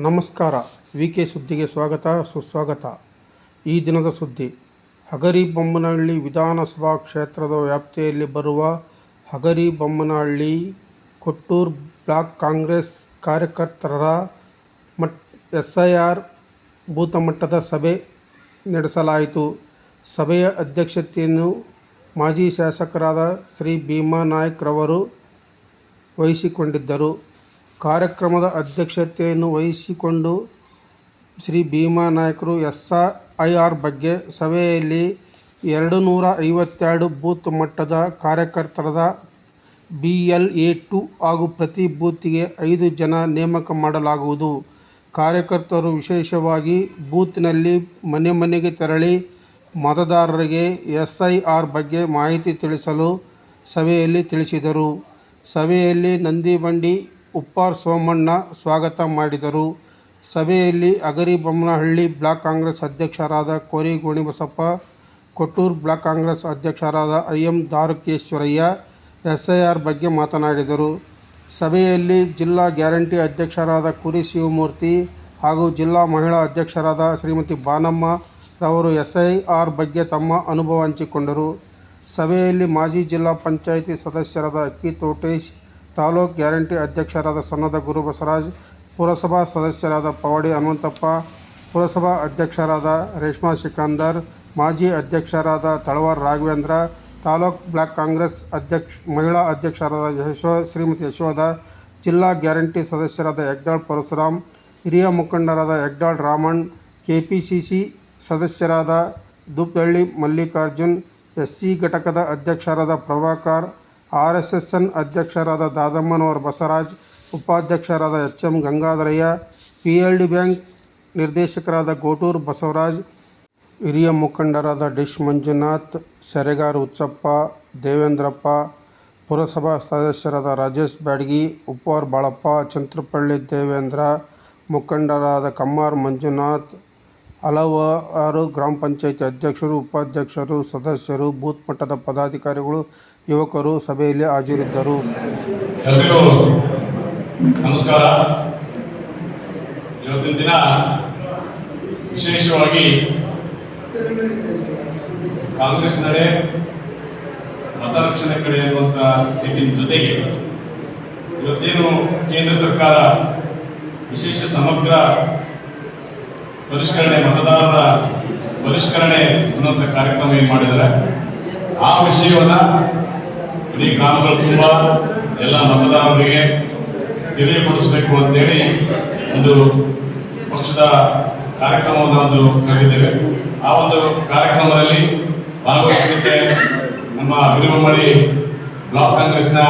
ನಮಸ್ಕಾರ. ಕೆ ಸುದ್ದಿಗೆ ಸ್ವಾಗತ ಸುಸ್ವಾಗತ. ಈ ದಿನದ ಸುದ್ದಿ: ಹಗರಿಬೊಮ್ಮನಹಳ್ಳಿ ವಿಧಾನಸಭಾ ಕ್ಷೇತ್ರದ ವ್ಯಾಪ್ತಿಯಲ್ಲಿ ಬರುವ ಹಗರಿಬೊಮ್ಮನಹಳ್ಳಿ ಕೊಟ್ಟೂರು ಬ್ಲಾಕ್ ಕಾಂಗ್ರೆಸ್ ಕಾರ್ಯಕರ್ತರ SIR ಬೂತ್ ಮಟ್ಟದ ಸಭೆ ನಡೆಸಲಾಯಿತು. ಸಭೆಯ ಅಧ್ಯಕ್ಷತೆಯನ್ನು ಮಾಜಿ ಶಾಸಕರಾದ ಶ್ರೀ ಭೀಮಾ ನಾಯ್ಕ ರವರು ವಹಿಸಿಕೊಂಡಿದ್ದರು. ಕಾರ್ಯಕ್ರಮದ ಅಧ್ಯಕ್ಷತೆಯನ್ನು ವಹಿಸಿಕೊಂಡು ಶ್ರೀ ಭೀಮಾ ನಾಯ್ಕರು SIR ಬಗ್ಗೆ ಸಭೆಯಲ್ಲಿ 252 ಬೂತ್ ಮಟ್ಟದ ಕಾರ್ಯಕರ್ತರ BLA2 ಹಾಗೂ ಪ್ರತಿ ಬೂತ್ಗೆ 5 ಜನ ನೇಮಕ ಮಾಡಲಾಗುವುದು. ಕಾರ್ಯಕರ್ತರು ವಿಶೇಷವಾಗಿ ಬೂತ್ನಲ್ಲಿ ಮನೆ ಮನೆಗೆ ತೆರಳಿ ಮತದಾರರಿಗೆ SIR ಬಗ್ಗೆ ಮಾಹಿತಿ ತಿಳಿಸಲು ಸಭೆಯಲ್ಲಿ ತಿಳಿಸಿದರು. ಸಭೆಯಲ್ಲಿ ನಂದಿಬಂಡಿ ಉಪ್ಪಾರ್ ಸೋಮಣ್ಣ ಸ್ವಾಗತ ಮಾಡಿದರು. ಸಭೆಯಲ್ಲಿ ಹಗರಿಬೊಮ್ಮನಹಳ್ಳಿ ಬ್ಲಾಕ್ ಕಾಂಗ್ರೆಸ್ ಅಧ್ಯಕ್ಷರಾದ ಕೋರಿ ಗೋಣಿಬಸಪ್ಪ, ಕೊಟ್ಟೂರು ಬ್ಲಾಕ್ ಕಾಂಗ್ರೆಸ್ ಅಧ್ಯಕ್ಷರಾದ IM ದಾರುಕೇಶ್ವರಯ್ಯ SIR ಬಗ್ಗೆ ಮಾತನಾಡಿದರು. ಸಭೆಯಲ್ಲಿ ಜಿಲ್ಲಾ ಗ್ಯಾರಂಟಿ ಅಧ್ಯಕ್ಷರಾದ ಕುರಿ ಶಿವಮೂರ್ತಿ ಹಾಗೂ ಜಿಲ್ಲಾ ಮಹಿಳಾ ಅಧ್ಯಕ್ಷರಾದ ಶ್ರೀಮತಿ ಬಾನಮ್ಮ ರವರು SIR ಬಗ್ಗೆ ತಮ್ಮ ಅನುಭವ ಹಂಚಿಕೊಂಡರು. ಸಭೆಯಲ್ಲಿ ಮಾಜಿ ಜಿಲ್ಲಾ ಪಂಚಾಯಿತಿ ಸದಸ್ಯರಾದ ಅಕ್ಕಿ ತೋಟೇಶ್, ತಾಲೂಕು ಗ್ಯಾರಂಟಿ ಅಧ್ಯಕ್ಷರಾದ ಸನ್ನದ ಗುರುಬಸವರಾಜ್, ಪುರಸಭಾ ಸದಸ್ಯರಾದ ಪವಾಡಿ ಹನುಮಂತಪ್ಪ, ಪುರಸಭಾ ಅಧ್ಯಕ್ಷರಾದ ರೇಷ್ಮಾ ಸಿಕಂದರ್, ಮಾಜಿ ಅಧ್ಯಕ್ಷರಾದ ತಳವಾರ್ ರಾಘವೇಂದ್ರ, ತಾಲೂಕು ಬ್ಲಾಕ್ ಕಾಂಗ್ರೆಸ್ ಮಹಿಳಾ ಅಧ್ಯಕ್ಷರಾದ ಶ್ರೀಮತಿ ಯಶೋಧ, ಜಿಲ್ಲಾ ಗ್ಯಾರಂಟಿ ಸದಸ್ಯರಾದ ಹೆಗ್ಡಾಳ್ ಪರಶುರಾಮ್, ಹಿರಿಯ ಮುಖಂಡರಾದ ಹೆಗ್ಡಾಳ್ ರಾಮಣ್ಣ, KPCC ಸದಸ್ಯರಾದ ದುಪ್ಪದಳ್ಳಿ ಮಲ್ಲಿಕಾರ್ಜುನ್, SC ಘಟಕದ ಅಧ್ಯಕ್ಷರಾದ ಪ್ರಭಾಕರ್, RSSN ಅಧ್ಯಕ್ಷರಾದ ದಾದಮ್ಮನವರ ಬಸವರಾಜ್, ಉಪಾಧ್ಯಕ್ಷರಾದ HM ಗಂಗಾಧರಯ್ಯ, PLD ಬ್ಯಾಂಕ್ ನಿರ್ದೇಶಕರಾದ ಗೋಟೂರು ಬಸವರಾಜ್, ಹಿರಿಯ ಮುಖಂಡರಾದ ಡಿಶ್ ಮಂಜುನಾಥ್, ಶೆರೆಗಾರ ಹುಚ್ಚಪ್ಪ, ದೇವೇಂದ್ರಪ್ಪ, ಪುರಸಭಾ ಸದಸ್ಯರಾದ ರಾಜೇಶ್ ಬ್ಯಾಡಗಿ, ಉಪ್ಪಾರ್ ಬಾಳಪ್ಪ, ಚಂತ್ರಪಳ್ಳಿ ದೇವೇಂದ್ರ, ಮುಖಂಡರಾದ ಕಮ್ಮಾರ್ ಮಂಜುನಾಥ್, ಹಲವಾರು ಗ್ರಾಮ ಪಂಚಾಯಿತಿ ಅಧ್ಯಕ್ಷರು, ಉಪಾಧ್ಯಕ್ಷರು, ಸದಸ್ಯರು, ಬೂತ್ ಮಟ್ಟದ ಪದಾಧಿಕಾರಿಗಳು, ಯುವಕರು ಸಭೆಯಲ್ಲಿ ಹಾಜರಿದ್ದರು. ಎಲ್ಲರಿಗೂ ನಮಸ್ಕಾರ. ಇವತ್ತಿನ ದಿನ ವಿಶೇಷವಾಗಿ ಕಾಂಗ್ರೆಸ್ ನಡೆ ಮತರಕ್ಷಣೆ ಕಡೆ ಅನ್ನುವಂಥ ನಿಟ್ಟಿನ ಜೊತೆಗೆ ಇವತ್ತೇನು ಕೇಂದ್ರ ಸರ್ಕಾರ ವಿಶೇಷ ಸಮಗ್ರ ಪರಿಷ್ಕರಣೆ, ಮತದಾರರ ಪರಿಷ್ಕರಣೆ ಅನ್ನುವಂಥ ಕಾರ್ಯಕ್ರಮ ಏನು ಮಾಡಿದ್ದಾರೆ, ಆ ವಿಷಯವನ್ನ ಇಡೀ ಗ್ರಾಮಗಳು ತುಂಬ ಎಲ್ಲ ಮತದಾರರಿಗೆ ತಿಳಿಯಪಡಿಸಬೇಕು ಅಂತೇಳಿ ಒಂದು ಪಕ್ಷದ ಕಾರ್ಯಕ್ರಮವನ್ನು ಒಂದು ಕರೆದಿದ್ದೇವೆ. ಆ ಒಂದು ಕಾರ್ಯಕ್ರಮದಲ್ಲಿ ಭಾಗವಹಿಸಿದಂತೆ ನಮ್ಮ ಹಗರಿಬೊಮ್ಮನಹಳ್ಳಿ ಬ್ಲಾಕ್ ಕಾಂಗ್ರೆಸ್ನ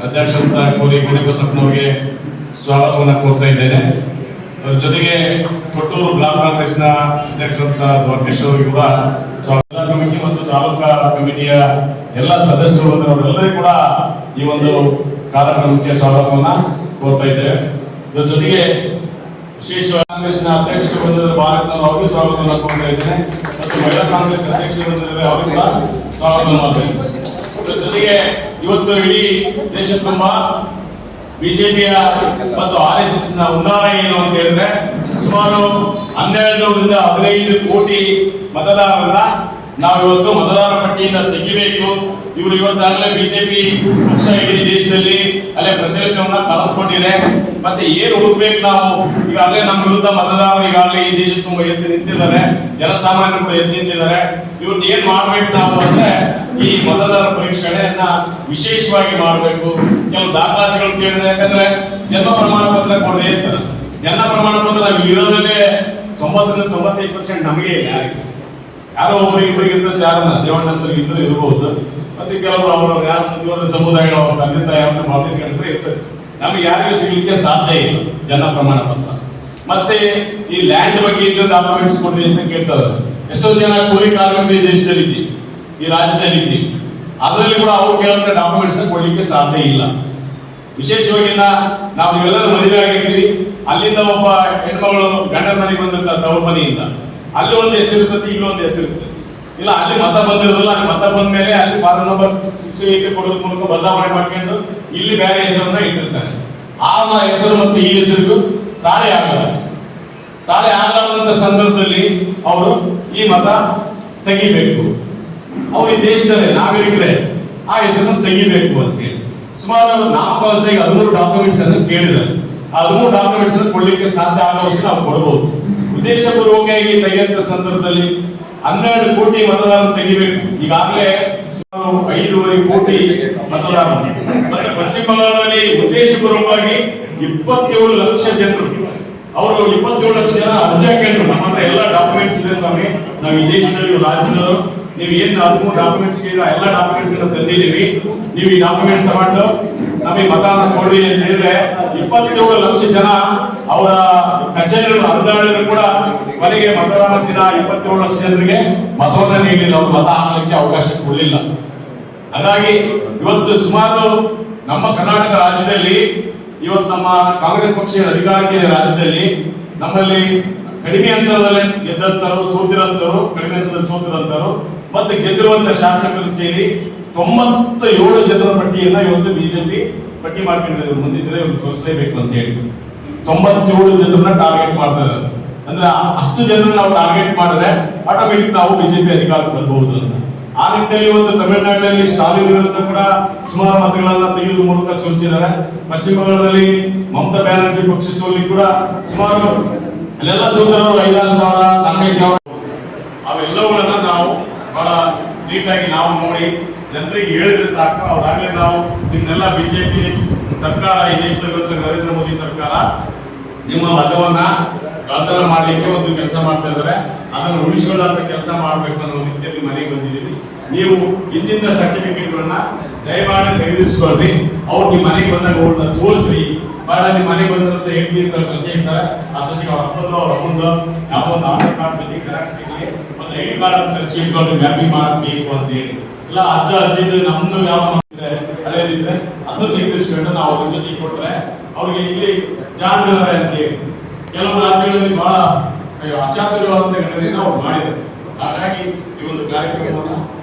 ಅಧ್ಯಕ್ಷರಂತ ಕೋರಿ ಗೋಣಿಬಸಪ್ಪನವರಿಗೆ ಸ್ವಾಗತವನ್ನು ಕೋರ್ತಾ ಇದ್ದೇನೆ. ಅದರ ಜೊತೆಗೆ ಕೊಟ್ಟೂರು ಬ್ಲಾಕ್ ಕಾಂಗ್ರೆಸ್ನ ಅಧ್ಯಕ್ಷರಂತ ದ್ವಾರಕೇಶ್ ಅವರಿಗೆ ಕೂಡ ಸ್ವಾಗತ. ಕಮಿಟಿ ಮತ್ತು ತಾಲೂಕಾ ಕಮಿಟಿಯ ಎಲ್ಲ ಸದಸ್ಯರು ಅವರೆಲ್ಲರಿಗೂ ಕೂಡ ಈ ಒಂದು ಕಾರ್ಯಕ್ರಮಕ್ಕೆ ಸ್ವಾಗತವನ್ನ ಕೋರ್ತಾ ಇದ್ದೇವೆ. ಇದರ ಜೊತೆಗೆ ವಿಶೇಷ ಕಾಂಗ್ರೆಸ್ನ ಅಧ್ಯಕ್ಷರು ಬಂದಿದ್ದ ಭಾರತದಲ್ಲಿ ಅವರಿಗೆ ಸ್ವಾಗತವನ್ನು ಕೋರ್ತಾ ಇದ್ದೇನೆ ಮತ್ತು ಮಹಿಳಾ ಕಾಂಗ್ರೆಸ್ ಅಧ್ಯಕ್ಷರು ಬಂದಿದ್ದಾರೆ ಅವರಿಗೆ ಕೂಡ ಸ್ವಾಗತವನ್ನು ಮಾಡ್ತೇನೆ. ಇದರ ಜೊತೆಗೆ ಇವತ್ತು ಇಡೀ ದೇಶ ತುಂಬಾ ಬಿಜೆಪಿಯ ಮತ್ತು RSS ನ ಉನ್ನಾರ ಏನು ಅಂತ ಹೇಳಿದ್ರೆ ಸುಮಾರು 12ರಿಂದ 15 ಕೋಟಿ ಮತದಾರರನ್ನ ನಾವು ಇವತ್ತು ಮತದಾರ ಪಟ್ಟಿಯಿಂದ ತೆಗಿಬೇಕು. ಇವರು ಇವತ್ತಾಗಲೇ ಬಿಜೆಪಿ ಪಕ್ಷ ಇಡೀ ದೇಶದಲ್ಲಿ ಅಲ್ಲೇ ಪ್ರಚಲಿತವನ್ನ ಕಳೆದುಕೊಂಡಿದೆ. ಮತ್ತೆ ಏನು ಹುಡುಕ್ಬೇಕು ನಾವು? ಈಗಾಗಲೇ ನಮ್ಮ ವಿರುದ್ಧ ಮತದಾರರು ಈಗಾಗಲೇ ಈ ದೇಶ ತುಂಬಾ ಎದ್ದು ನಿಂತಿದ್ದಾರೆ, ಜನಸಾಮಾನ್ಯರು ಕೂಡ ಎದ್ದು ನಿಂತಿದ್ದಾರೆ. ಇವ್ರನ್ನ ಏನ್ ಮಾಡ್ಬೇಕು ನಾವು ಅಂದ್ರೆ ಈ ಮತದಾರ ಪರೀಕ್ಷೆಯನ್ನ ವಿಶೇಷವಾಗಿ ಮಾಡಬೇಕು. ಕೆಲವು ದಾಖಲಾತಿಗಳು ಕೇಳಿದ್ರೆ, ಯಾಕಂದ್ರೆ ಜನ್ಮ ಪ್ರಮಾಣ ಪತ್ರ ಕೊಡ್ರಿ ಅಂತಾರೆ. ಜನ್ಮ ಪ್ರಮಾಣ ಪತ್ರ ನಾವು ಇರೋದ್ರಲ್ಲೇ 90-95% ನಮಗೆ ಇಲ್ಲ. ಯಾರೋ ಒಬ್ಬರಿಗೆ ಇದ್ದಷ್ಟು ಯಾರನ್ನ ದೇವಣ್ಣರಿಗೆ ಇದ್ರೂ ಇರಬಹುದು. ಮತ್ತೆ ಕೆಲವರು ಅವರು ಯಾರು ಸಮುದಾಯಗಳು ಅವ್ರ ತಂದೆ ತಾಯಿ ಅವ್ರನ್ನ ಮಾಡಿದ್ರೆ ಇರ್ತದೆ. ನಮಗೆ ಯಾರಿಗೂ ಸಿಗಲಿಕ್ಕೆ ಸಾಧ್ಯ ಇಲ್ಲ ಜನ್ಮ ಪ್ರಮಾಣ ಪತ್ರ. ಮತ್ತೆ ಈ ಲ್ಯಾಂಡ್ ಬಗ್ಗೆ ಇದ್ದ ಡಾಕ್ಯುಮೆಂಟ್ಸ್ ಕೊಡ್ರಿ ಅಂತ ಕೇಳ್ತಾರೆ. ಎಷ್ಟೋ ಜನ ಕೂಲಿ ಕಾರ್ಮಿಕರು ಈ ದೇಶದಲ್ಲಿ ಇದ್ದೀವಿ, ಈ ರಾಜ್ಯದಲ್ಲಿ ಇದ್ದೀವಿ. ಅದರಲ್ಲಿ ಕೂಡ ಅವ್ರು ಕೇಳಿದ್ರೆ ಡಾಕ್ಯುಮೆಂಟ್ಸ್ ಕೊಡ್ಲಿಕ್ಕೆ ಸಾಧ್ಯ ಇಲ್ಲ. ವಿಶೇಷವಾಗಿ ನಾವು ನೀವೆಲ್ಲರೂ ಮದುವೆ ಆಗಿರ್ತೀವಿ, ಅಲ್ಲಿಂದ ಒಬ್ಬ ಹೆಣ್ಮಗಳು ಗಂಡನ ಮನೆಗೆ ಬಂದಿರ್ತಾರೆ ತವ್ರ ಮನೆಯಿಂದ. ಅಲ್ಲಿ ಒಂದು ಹೆಸರಿರ್ತದೆ, ಇಲ್ಲಿ ಒಂದು ಹೆಸರಿರ್ತದೆ. ಇಲ್ಲ ಅಲ್ಲಿ ಮತ ಬಂದಿರೋದಿಲ್ಲ, ಅಲ್ಲಿ ಮತ ಬಂದ ಮೇಲೆ ಅಲ್ಲಿ ಫಾರ್ಮ್ ನಂಬರ್ 68 ಕೊಡೋದ್ರ ಮೂಲಕ ಬದಲಾವಣೆ ಮಾಡ್ಕೊಂಡು ಇಲ್ಲಿ ಬೇರೆ ಹೆಸರನ್ನ ಇಟ್ಟಿರ್ತಾರೆ. ಆ ಹೆಸರು ಮತ್ತು ಈ ಹೆಸರಿಗೂ ತಾಳೆ ಆಗಲ್ಲ. ತಾಳೆ ಆಗಲಾದಂತ ಸಂದರ್ಭದಲ್ಲಿ ಅವರು ಈ ಮತ ತೆಗಿಬೇಕು, ಅವ್ರು ಈ ದೇಶದ ನಾಗರಿಕರೇ, ಆ ಹೆಸರನ್ನು ತೆಗಿಬೇಕು ಅಂತೇಳಿ ಸುಮಾರು ನಾಮಕಾವಸ್ಥೆಗೆ 13 ಡಾಕ್ಯುಮೆಂಟ್ಸ್ ಅನ್ನು ಕೇಳಿದ್ದಾರೆ. ಆ 13 ಡಾಕ್ಯುಮೆಂಟ್ಸ್ ಅನ್ನು ಕೊಡ್ಲಿಕ್ಕೆ ಸಾಧ್ಯ ಆಗುವಷ್ಟು ನಾವು ಕೊಡಬಹುದು. ಉದ್ದೇಶಪೂರ್ವಕವಾಗಿ ತೆಗೆಯುವಂತ ಸಂದರ್ಭದಲ್ಲಿ 12 ಕೋಟಿ ಮತದಾರರು ತೆಗಿಬೇಕು. ಈಗಾಗಲೇ ಸುಮಾರು 5.5 ಕೋಟಿ ಮತದಾರರು. ಮತ್ತೆ ಪಶ್ಚಿಮ ಬಂಗಾಳದಲ್ಲಿ ಉದ್ದೇಶಪೂರ್ವಕವಾಗಿ 27 ಲಕ್ಷ ಜನರು, ಅವರು 27 ಲಕ್ಷ ಜನ ಅರ್ಜಿ ಹಾಕಿದ್ರು. ನಮ್ಮ ಹತ್ರ ಎಲ್ಲ ಡಾಕ್ಯುಮೆಂಟ್ಸ್ ಇದೆ ಸ್ವಾಮಿ, ನಾವು ಈ ದೇಶದಲ್ಲಿ ರಾಜ್ಯದವರು, ನೀವು ಏನ್ 13 ಡಾಕ್ಯುಮೆಂಟ್ಸ್ ಕೇಳಿದ್ರೆ ಎಲ್ಲ ಡಾಕ್ಯುಮೆಂಟ್ಸ್ ತಂದಿದ್ದೀವಿ, ನೀವು ಈ ಡಾಕ್ಯುಮೆಂಟ್ಸ್ ತಗೊಂಡು ನಮಗೆ ಮತದಾನ ಕೊಡಿ ಅಂತ ಹೇಳಿದ್ರೆ 27 ಲಕ್ಷ ಜನ ಅವರ ಕಚೇರಿಗಳು ಅನುದಾನ ಕೂಡ ಕೊನೆಗೆ ಮತದಾನ ದಿನ 27 ಲಕ್ಷ ಜನರಿಗೆ ಮತವನ್ನ ನೀಡಲಿಲ್ಲ, ಅವರು ಮತ ಹಾಕಲಿಕ್ಕೆ ಅವಕಾಶ ಕೊಡಲಿಲ್ಲ. ಹಾಗಾಗಿ ಇವತ್ತು ಸುಮಾರು ನಮ್ಮ ಕರ್ನಾಟಕ ರಾಜ್ಯದಲ್ಲಿ ಇವತ್ತು ನಮ್ಮ ಕಾಂಗ್ರೆಸ್ ಪಕ್ಷ ಅಧಿಕಾರಕ್ಕೆ ರಾಜ್ಯದಲ್ಲಿ ನಮ್ಮಲ್ಲಿ ಕಡಿಮೆ ಅಂತರದಲ್ಲಿ ಗೆದ್ದಂತರು, ಸೋತಿರಂತರು, ಕಡಿಮೆ ಅಂತರದಲ್ಲಿ ಸೋತಿರಂತರು ಮತ್ತೆ ಗೆದ್ದಿರುವಂತ ಶಾಸಕರು ಸೇರಿ 97 ಜನರ ಪಟ್ಟಿಯನ್ನ ಇವತ್ತು ಬಿಜೆಪಿ ಪಟ್ಟಿ ಮಾಡ್ಕೊಂಡಿದ್ದಾರೆ. ಮುಂದಿದ್ರೆ ಇವ್ರು ತೋರಿಸಲೇಬೇಕು ಅಂತ ಹೇಳಿ 97 ಜನರನ್ನ ಟಾರ್ಗೆಟ್ ಮಾಡ್ತಾರೆ. ಅಂದ್ರೆ ಅಷ್ಟು ಜನರನ್ನ ನಾವು ಟಾರ್ಗೆಟ್ ಮಾಡಿದ್ರೆ ಆಟೋಮೆಟಿಕ್ ನಾವು ಬಿಜೆಪಿ ಅಧಿಕಾರಕ್ಕೆ ಬರಬಹುದು ಅಂತ. ಆ ನಿಟ್ಟಿನಲ್ಲಿ ಇವತ್ತು ತಮಿಳುನಾಡಿನಲ್ಲಿ ಸ್ಟಾಲಿನ್ ವಿರುದ್ಧ ಕೂಡ ಸುಮಾರು ಮತಗಳನ್ನ ತೆಗೆಯುವ ಮೂಲಕ ಸೋಲಿಸಿದ್ದಾರೆ. ಪಶ್ಚಿಮ ಬಂಗಾಳದಲ್ಲಿ ಮಮತಾ ಬ್ಯಾನರ್ಜಿ ಪಕ್ಷ ಸೋಲಿ ಕೂಡ ಸುಮಾರು ಅಲ್ಲೆಲ್ಲ ಸೋದರರು 5,000 4,000 ಅವೆಲ್ಲವುಗಳನ್ನ ನಾವು ಬಹಳ ನೀಟಾಗಿ ನಾವು ನೋಡಿ ಜನರಿಗೆ ಹೇಳಿದ್ರೆ ಸಾಕು. ಅವ್ರಾಗಲೇ ನಾವು ಇದನ್ನೆಲ್ಲ ಬಿಜೆಪಿ ಸರ್ಕಾರ, ಈ ದೇಶದಲ್ಲಿರುವಂತ ನರೇಂದ್ರ ಮೋದಿ ಸರ್ಕಾರ ನಿಮ್ಮ ಮತವನ್ನ ಕಳ್ಳತನ ಮಾಡ್ಲಿಕ್ಕೆ ಒಂದು ಕೆಲಸ ಮಾಡ್ತಾ ಇದ್ದಾರೆ, ಅದನ್ನು ಉಳಿಸಿಕೊಳ್ಳುವಂತ ಕೆಲಸ ಮಾಡ್ಬೇಕು ಅನ್ನೋ ನಿಟ್ಟಿನಲ್ಲಿ ಮನೆಗೆ ಬಂದಿದ್ದೀವಿ. ನೀವು ಇಂತಿಂತ ಸರ್ಟಿಫಿಕೇಟ್ಗಳನ್ನ ದಯಮಾಡಿ ತೆಗೆದಿಸ್ಕೊಳ್ರಿ. ಅವ್ರು ನಿಮ್ಮ ಮನೆಗೆ ಬಂದಾಗ ಅವ್ರನ್ನ ತೋರಿಸ್ರಿ. ಬಹಳ ನಿಮ್ಮ ಮನೆಗೆ ಬಂದಂತ ಹೇಳ್ತೀನಿ ಸೊಸೆ ಇರ್ತಾರೆ, ಆ ಸೊಸೆಗೆ ಅವ್ರ ಅಪ್ಪಂದು ಅವ್ರ ಅಮ್ಮಂದು ಯಾವುದೋ ಒಂದು ಆಧಾರ್ ಕಾರ್ಡ್ ಜೊತೆ ಜೆರಾಕ್ಸ್ ತೆಗಿ, ಒಂದು ಐಡಿ ಕಾರ್ಡ್ ಅಂತ ತರಿಸಿಟ್ಕೊಂಡು ಮ್ಯಾಪಿಂಗ್ ಮಾಡಬೇಕು ಅಂತ ಹೇಳಿ, ಇಲ್ಲ ಅಜ್ಜ ಅಜ್ಜಿದು ನಮ್ದು ಯಾವ ಹಳೆಯದಿದ್ರೆ ಅದು ತೆಗೆದಿಸ್ಕೊಂಡು ನಾವು ಅದ್ರ ಜೊತೆ ಕೊಟ್ರೆ ಅವ್ರಿಗೆ ಇಲ್ಲಿ ಜಾಣರಿದ್ದಾರೆ ಅಂತ ಹೇಳಿ ಕೆಲವು ರಾಜ್ಯಗಳಲ್ಲಿ ಬಹಳ ಅಚಾತುರ್ಯವಾದಂತ ಘಟನೆಯನ್ನು ಅವ್ರು ಮಾಡಿದ್ದಾರೆ. ಹಾಗಾಗಿ ಈ ಒಂದು ಕಾರ್ಯಕ್ರಮವನ್ನು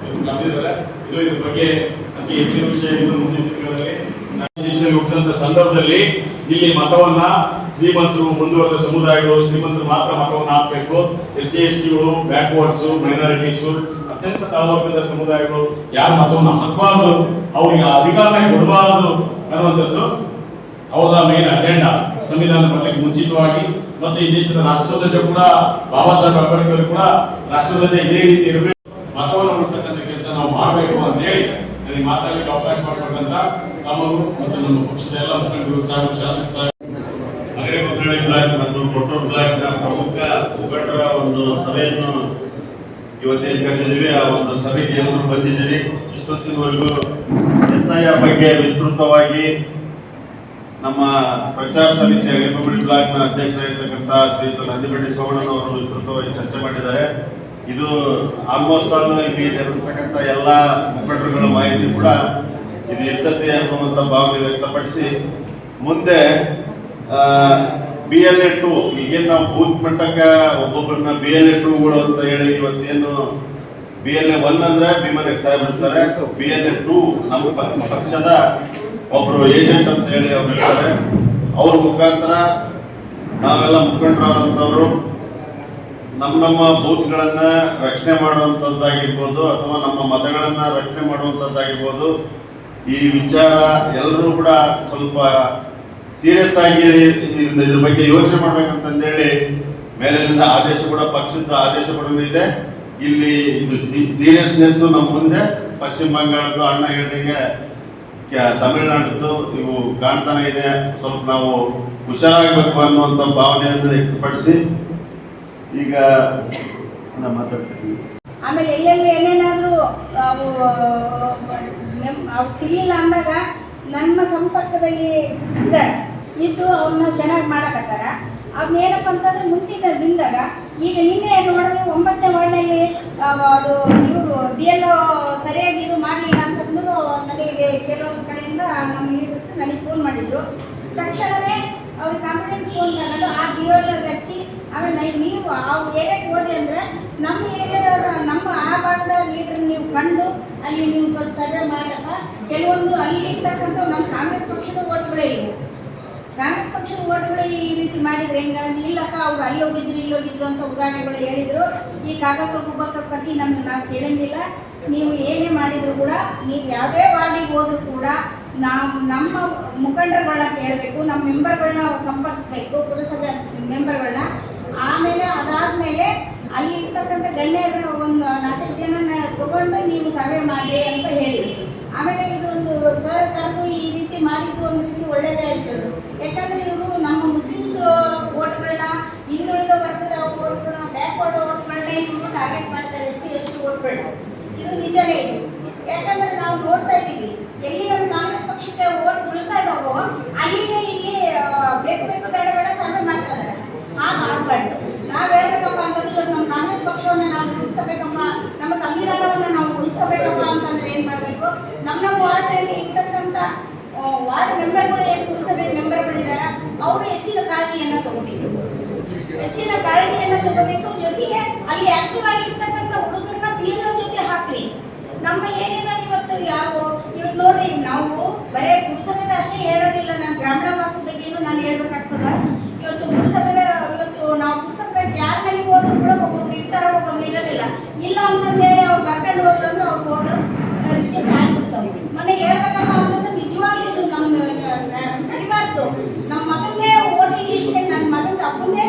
ಕರೆದಿದ್ದಾರೆ. ಇದ್ರ ಬಗ್ಗೆ ಅತಿ ಹೆಚ್ಚಿನ ವಿಷಯ ಮುಂದಿನ ದಿನಗಳಲ್ಲಿ ದೇಶದಲ್ಲಿ ಹುಟ್ಟಿದಂತ ಸಂದರ್ಭದಲ್ಲಿ ಇಲ್ಲಿ ಮತವನ್ನ ಶ್ರೀಮಂತರು, ಮುಂದುವರೆದ ಸಮುದಾಯಗಳು, ಶ್ರೀಮಂತರು ಮಾತ್ರ ಮತವನ್ನ ಹಾಕಬೇಕು. SC STಗಳು, ಬ್ಯಾಕ್ವರ್ಡ್ಸ್, ಮೈನಾರಿಟೀಸ್, ಅತ್ಯಂತ ತಳಮಟ್ಟದ ಸಮುದಾಯಗಳು ಯಾರು ಮತವನ್ನ ಹಾಕಬಾರದು, ಅವರಿಗೆ ಅಧಿಕಾರನೇ ಕೊಡಬಾರದು ಅನ್ನುವಂಥದ್ದು ಅವರ ಮೇನ್ ಅಜೆಂಡಾ. ಸಂವಿಧಾನ ಬರಲಿಕ್ಕೆ ಮುಂಚಿತವಾಗಿ ಮತ್ತು ಈ ದೇಶದ ರಾಷ್ಟ್ರಧ್ವಜ ಕೂಡ ಬಾಬಾ ಸಾಹೇಬ್ ಅಂಬೇಡ್ಕರ್ ಕೂಡ ರಾಷ್ಟ್ರಧ್ವಜ ಇದೇ ರೀತಿ ಇರಬೇಕು, ಮತವನ್ನು ಉಳಿಸ್ತಕ್ಕಂಥ ಕೆಲಸ ನಾವು ಮಾಡಬೇಕು ಅಂತ ಹೇಳಿ ನನಗೆ ಮಾತಾಡಲಿಕ್ಕೆ ಅವಕಾಶ ಮಾಡಿಕೊಟ್ಟಂತ ತಮಗೂ ಮತ್ತು ನಮ್ಮ ಪಕ್ಷದ ಎಲ್ಲ ಮುಖಂಡರು, ಶಾಸಕ ಸಾಹೇಬ್, ಅಗರಿಮುದ್ರಳ್ಳಿ ಬ್ಲಾಕ್ ಮತ್ತು ಕೊಟ್ಟೂರು ಬ್ಲಾಕ್ನ ಪ್ರಮುಖ ಮುಖಂಡರ ಒಂದು ಸಭೆಯನ್ನು ಇವತ್ತೇನು ಕರೆದಿದ್ದೀವಿ. ಆ ಒಂದು ಸಭೆಗೆ ಎಲ್ಲರೂ ಬಂದಿದ್ದೀರಿ. ಇಷ್ಟೊತ್ತಿನವರೆಗೂ SIR ಬಗ್ಗೆ ವಿಸ್ತೃತವಾಗಿ ನಮ್ಮ ಪ್ರಚಾರ ಸಮಿತಿ ಅಗರಿಮುದ್ರಳ್ಳಿ ಬ್ಲಾಕ್ನ ಅಧ್ಯಕ್ಷರಾಗಿರ್ತಕ್ಕಂಥ ಶ್ರೀಯುತ ನಂದಿಬೆಟ್ಟಿ ಸೋಮಣ್ಣನವರು ವಿಸ್ತೃತವಾಗಿ ಚರ್ಚೆ ಮಾಡಿದ್ದಾರೆ. ಇದು ಆಲ್ಮೋಸ್ಟ್ ಆಲ್ ಇಲ್ಲಿ ಇರತಕ್ಕಂಥ ಎಲ್ಲ ಮುಖಂಡರುಗಳ ಮಾಹಿತಿ ಕೂಡ ಇದು ಇರ್ತದೆ ಅನ್ನುವಂಥ ಭಾವನೆ ವ್ಯಕ್ತಪಡಿಸಿ ಮುಂದೆ BLA 2 ಈಗೇನು ನಾವು ಬೂತ್ ಮಟ್ಟಕ್ಕೆ ಒಬ್ಬೊಬ್ಬರನ್ನ BLA 2ಗಳು ಅಂತ ಹೇಳಿ ಇವತ್ತೇನು BLA 1 ಅಂದ್ರೆ ಭೀಮನಿಗೆ ಸಾಹೇಬ್ ಇರ್ತಾರೆ, BLA 2 ನಮ್ಮ ಪಕ್ಷದ ಒಬ್ರು ಏಜೆಂಟ್ ಅಂತ ಹೇಳಿ ಅವ್ರು ಇರ್ತಾರೆ. ಅವ್ರ ಮುಖಾಂತರ ನಾವೆಲ್ಲ ಮುಖಂಡರಾದಂಥವ್ರು ನಮ್ಮ ಬೂತ್ಗಳನ್ನ ರಕ್ಷಣೆ ಮಾಡುವಂಥದ್ದಾಗಿರ್ಬೋದು ಅಥವಾ ನಮ್ಮ ಮತಗಳನ್ನ ರಕ್ಷಣೆ ಮಾಡುವಂಥದ್ದಾಗಿರ್ಬೋದು, ಈ ವಿಚಾರ ಎಲ್ಲರೂ ಕೂಡ ಸ್ವಲ್ಪ ಸೀರಿಯಸ್ ಆಗಿ ಇದ್ರ ಬಗ್ಗೆ ಯೋಚನೆ ಮಾಡ್ಬೇಕಂತಂದೇಳಿ ಮೇಲಿನಿಂದ ಆದೇಶ ಕೂಡ, ಪಕ್ಷದ ಆದೇಶ ಕೂಡ ಇದೆ. ಇಲ್ಲಿ ಇದು ಸೀರಿಯಸ್ನೆಸ್ ನಮ್ಮ ಮುಂದೆ ಪಶ್ಚಿಮ ಬಂಗಾಳದ್ದು ಅಣ್ಣ ಹೇಳಿದಂಗೆ ತಮಿಳುನಾಡದ್ದು ಇವು ಕಾಣ್ತಾನೆ ಇದೆ. ಸ್ವಲ್ಪ ನಾವು ಹುಷಾರಾಗಬೇಕು ಅನ್ನುವಂಥ ಭಾವನೆಯನ್ನು ವ್ಯಕ್ತಪಡಿಸಿ ಈಗ ಮಾತಾಡ್ತೀವಿ. ಆಮೇಲೆ ಎಲ್ಲೆಲ್ಲಿ ಏನೇನಾದರೂ ಅವು ಸಿಗಲಿಲ್ಲ ಅಂದಾಗ ನಮ್ಮ ಸಂಪರ್ಕದಲ್ಲಿ ಇದ್ದು ಅವನ್ನ ಚೆನ್ನಾಗಿ ಮಾಡಕತ್ತಾರ. ಅವನ್ನೇನಪ್ಪ ಅಂತಂದ್ರೆ ಮುಂದಿನ ದಿನದಾಗ ಈಗ ನಿನ್ನೆ ನೋಡಿದ್ರೆ 9ನೇ ವಾರ್ಡ್ನಲ್ಲಿ ಅದು ಇವರು BLO ಸರಿಯಾಗಿ ಇದು ಮಾಡಲಿಲ್ಲ ಅಂತಂದು ನನಗೆ ಕೆಲವೊಂದು ಕಡೆಯಿಂದ ನಮ್ಮ ಲೀಡರ್ಸ್ ನನಗೆ ಫೋನ್ ಮಾಡಿದ್ರು. ತಕ್ಷಣವೇ ಅವ್ರಿಗೆ ಕಾನ್ಫಿಡೆನ್ಸ್ ಫೋನ್ ತಗೊಂಡು ಆ BLO ಹಚ್ಚಿ ಆಮೇಲೆ ನೀವು ಆ ಏರಿಯಾಗೆ ಹೋದೆ ಅಂದರೆ ನಮ್ಮ ಏರಿಯಾದವ್ರ ನಮ್ಮ ಆ ಭಾಗದ ಲೀಡರ್ ನೀವು ಕಂಡು ಅಲ್ಲಿ ನೀವು ಸ್ವಲ್ಪ ಸರ್ವೆ ಮಾಡಪ್ಪ. ಕೆಲವೊಂದು ಅಲ್ಲಿ ಇರ್ತಕ್ಕಂಥ ನಮ್ಮ ಕಾಂಗ್ರೆಸ್ ಪಕ್ಷದ ಓಟ್ಗಳೇ ಇವು. ಕಾಂಗ್ರೆಸ್ ಪಕ್ಷದ ಓಟ್ಗಳು ಈ ರೀತಿ ಮಾಡಿದ್ರೆ ಹೆಂಗಂದ್ರೆ ಇಲ್ಲಕ್ಕ ಅವ್ರು ಅಲ್ಲಿ ಹೋಗಿದ್ರು ಇಲ್ಲಿ ಹೋಗಿದ್ರು ಅಂತ ಉದಾಹರಣೆಗಳು ಹೇಳಿದ್ರು. ಈ ಕಾಗಕ್ಕ ಗುಬ್ಬಕ್ಕ ಕತ್ತಿ ನಾವು ಕೇಳಂಗಿಲ್ಲ. ನೀವು ಏನೇ ಮಾಡಿದ್ರು ಕೂಡ, ನೀವು ಯಾವುದೇ ವಾರ್ಡಿಗೆ ಹೋದ್ರು ಕೂಡ ನಾವು ನಮ್ಮ ಮುಖಂಡರುಗಳನ್ನ ಕೇಳಬೇಕು, ನಮ್ಮ ಮೆಂಬರ್ಗಳನ್ನ ಸಂಪರ್ಕಿಸ್ಬೇಕು, ಪುರಸಭೆ ಮೆಂಬರ್ಗಳನ್ನ. ಆಮೇಲೆ ಅದಾದ್ಮೇಲೆ ಅಲ್ಲಿ ಇರ್ತಕ್ಕಂಥ ಗಣ್ಯರ ಒಂದು 4 ಜನನ ತಗೊಂಡು ನೀವು ಸರ್ವೆ ಮಾಡಿ ಅಂತ ಹೇಳಿದ್ರು. ಆಮೇಲೆ ಇದು ಒಂದು ಸರ್ ಕರೆದು ಈ ರೀತಿ ಮಾಡಿದ್ದು ಒಂದು ರೀತಿ ಒಳ್ಳೇದೇ ಆಯ್ತದು. ಯಾಕಂದ್ರೆ ಇವರು ನಮ್ಮ ಮುಸ್ಲಿಮ್ಸ್ ಓಟ್ಗಳನ್ನ, ಹಿಂದುಳಿದ ವರ್ಗದ ಓಟ್ಗಳನ್ನ, ಬ್ಯಾಕ್ವರ್ಡ್ ಓಟ್ಗಳನ್ನ ಇವರು ಟಾರ್ಗೆಟ್ ಮಾಡ್ತಾರೆ, SC ST ಓಟ್ಗಳನ್ನ. ಇದು ನಿಜನೇ ಇದು. ಯಾಕಂದ್ರೆ ನಾವು ನೋಡ್ತಾ ಇದ್ದೀವಿ, ಎಲ್ಲಿ ನಮ್ಮ ಕಾಂಗ್ರೆಸ್ ಪಕ್ಷಕ್ಕೆ ಓಟ್ ಉಳ್ತಾ ಇದಾವೋ ಅಲ್ಲಿಗೆ ಇಲ್ಲಿ ಬೇಕು ಬೇಡ ಸರ್ವೆ ಮಾಡ್ತಾ ಇದ್ದಾರೆ. ಆಗಬಾರ್ದು. ನಾವು ಹೇಳ್ಬೇಕಪ್ಪ ಅಂತಂದ್ರೆ ನಮ್ಮ ಕಾಂಗ್ರೆಸ್ ಪಕ್ಷವನ್ನ ನಾವು ಉಳಿಸ್ಕೋಬೇಕಪ್ಪ, ನಮ್ಮ ಸಂವಿಧಾನವನ್ನ ನಾವು ಉಳಿಸ್ಕೋಬೇಕಪ್ಪ ಅಂತಂದ್ರೆ ಏನ್ ಮಾಡ್ಬೇಕು, ನಮ್ಮ ವಾರ್ಡ್ನಲ್ಲಿ ಇರ್ತಕ್ಕಂಥ ವಾರ್ಡ್ ಮೆಂಬರ್ಗಳು ಏನು ಪುರಸಭೆ ಮೆಂಬರ್ಗಳಿದ್ದಾರೆ ಅವರು ಹೆಚ್ಚಿನ ಕಾಳಜಿಯನ್ನ ತಗೋಬೇಕು. ಜೊತೆಗೆ ಅಲ್ಲಿ ಆಕ್ಟಿವ್ ಆಗಿರ್ತಕ್ಕಂಥ ಹುಡುಗರನ್ನ BLO ಜೊತೆ ಹಾಕ್ರಿ. ನಮ್ಮ ಏನಿದೆ ಇವತ್ತು ಇವತ್ತು ನೋಡ್ರಿ, ನಾವು ಬರೇ ಪುರಸಭೆದ ಅಷ್ಟೇ ಹೇಳೋದಿಲ್ಲ, ನಾನು ಗ್ರಾಮೀಣ ಭಾಗದ ಬಗ್ಗೆನೂ ನಾನು ಹೇಳ್ಬೇಕಾಗ್ತದ. ಇವತ್ತು ಪುರಸಭೆದ ನಾವು ಪುರಸಭೆದಾಗ ಯಾರ ಮನೆಗೆ ಹೋದ್ರು ಕೂಡ ಒಬ್ಬೊಬ್ರು ಇರ್ತಾರ, ಒಬ್ಬೊಬ್ರು ಇರೋದಿಲ್ಲ. ಇಲ್ಲ ಅಂತಂದೇಳಿ ಅವ್ರು ಬರ್ಕೊಂಡು ಹೋದ್ರು ಅಂದ್ರೆ ಅವ್ರು ಓಟ್ ರಿಸಿಪ್ಟ್ ಆಗ್ಬಿಡ್ತಾವೆ. ಮೊನ್ನೆ ಹೇಳ್ಬೇಕಪ್ಪ ಅಂತಂದ್ರೆ ನಿಜವಾಗ್ಲೂ ಇದು ನಮ್ದು ನಡಿಬಾರ್ದು. ನಮ್ಮ ಮಗಂದೇ ಓಟಿಂಗ್ ಲಿಸ್ಟ್, ನನ್ನ ಮಗನ ಅಪ್ಪಂದೇ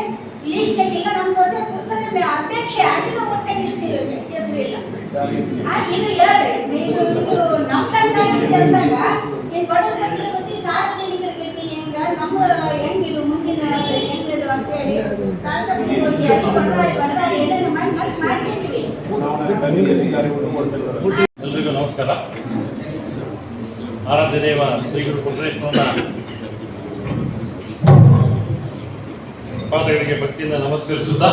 ಲಿಸ್ಟ್ ಇಲ್ಲ, ನಮ್ಮ ಸೊಸೆ ಪುರಸಭೆ ಅಧ್ಯಕ್ಷೆ ಆಗಿರೋ ಒಟ್ಟೆ ಲಿಸ್ಟ್ ಹೆಸರಿಲ್ಲ. ಇದು ಹೇಳ್ರಿ, ಇದು ನಮ್ಮ ತಂದಾಗಿದೆ ಅಂದಾಗ ಏನು ಬಡವ್ರ ಬಗ್ಗೆ ಗತಿ, ಸಾರ್ವಜನಿಕರ ಗತಿ ಹೆಂಗ, ನಮ್ಮ ಹೆಂಗಿದು ಮುಂದಿನ ಹೆಂಗಿದು ಅಂತೇಳಿ ಬಡದಾಡಿ ಏನೇನು ಮಾಡ್ತೀವಿ. ಎಲ್ರಿಗೂ ನಮಸ್ಕಾರ. ಆರಾಧ್ಯ ದೇವ ಶ್ರೀ ಗುರು ಕೊಟ್ರೇಶ್ವರನ ಪಾದಗಳಿಗೆ ಭಕ್ತಿಯಿಂದ ನಮಸ್ಕರಿಸುತ್ತಾ,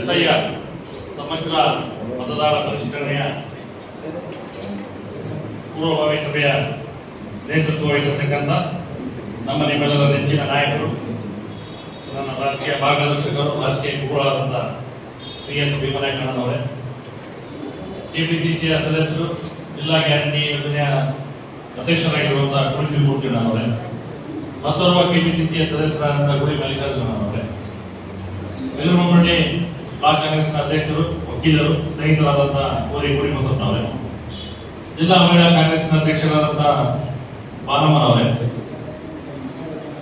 SIR ಸಮಗ್ರ ಮತದಾರ ಪರಿಷ್ಕರಣೆಯ ಪೂರ್ವಭಾವಿ ಸಭೆಯ ನೇತೃತ್ವ ವಹಿಸತಕ್ಕಂಥ ನಮ್ಮ ನಿಮ್ಮೆಲ್ಲರ ನೆಚ್ಚಿನ ನಾಯಕರು, ನನ್ನ ರಾಜಕೀಯ ಮಾರ್ಗದರ್ಶಕರು, ರಾಜಕೀಯ ಗುರುಗಳಾದಂಥ CS ಭೀಮನಾಯಕಣ್ಣನವರೇ, KPCCಯ ಸದಸ್ಯರು, ಜಿಲ್ಲಾ ಗ್ಯಾರಂಟಿ ಯೋಜನೆಯ ಅಧ್ಯಕ್ಷರಾಗಿರುವಂತಹ ಕುರುಶಿ ಮೂರ್ತಿಣ್ಣನವರೇ, ಮತ್ತೋರ್ವ KPCCಯ ಸದಸ್ಯರಾದಂತಹ ಗುಡಿ ಮಲ್ಲಿಕಾರ್ಜುನವರೇ, ಬೆಲೂರುಮಂಗಡಿ ಬ್ಲಾಕ್ ಕಾಂಗ್ರೆಸ್ನ ಅಧ್ಯಕ್ಷರು, ವಕೀಲರು, ಸ್ನೇಹಿತರಾದಂತಹ ಕೋರಿ ಗುಡಿ ಬಸಪ್ಪನವರೇ, ಜಿಲ್ಲಾ ಮಹಿಳಾ ಕಾಂಗ್ರೆಸ್ನ ಅಧ್ಯಕ್ಷರಾದಂತಹ ಬಾನಮ್ಮನವರೇ,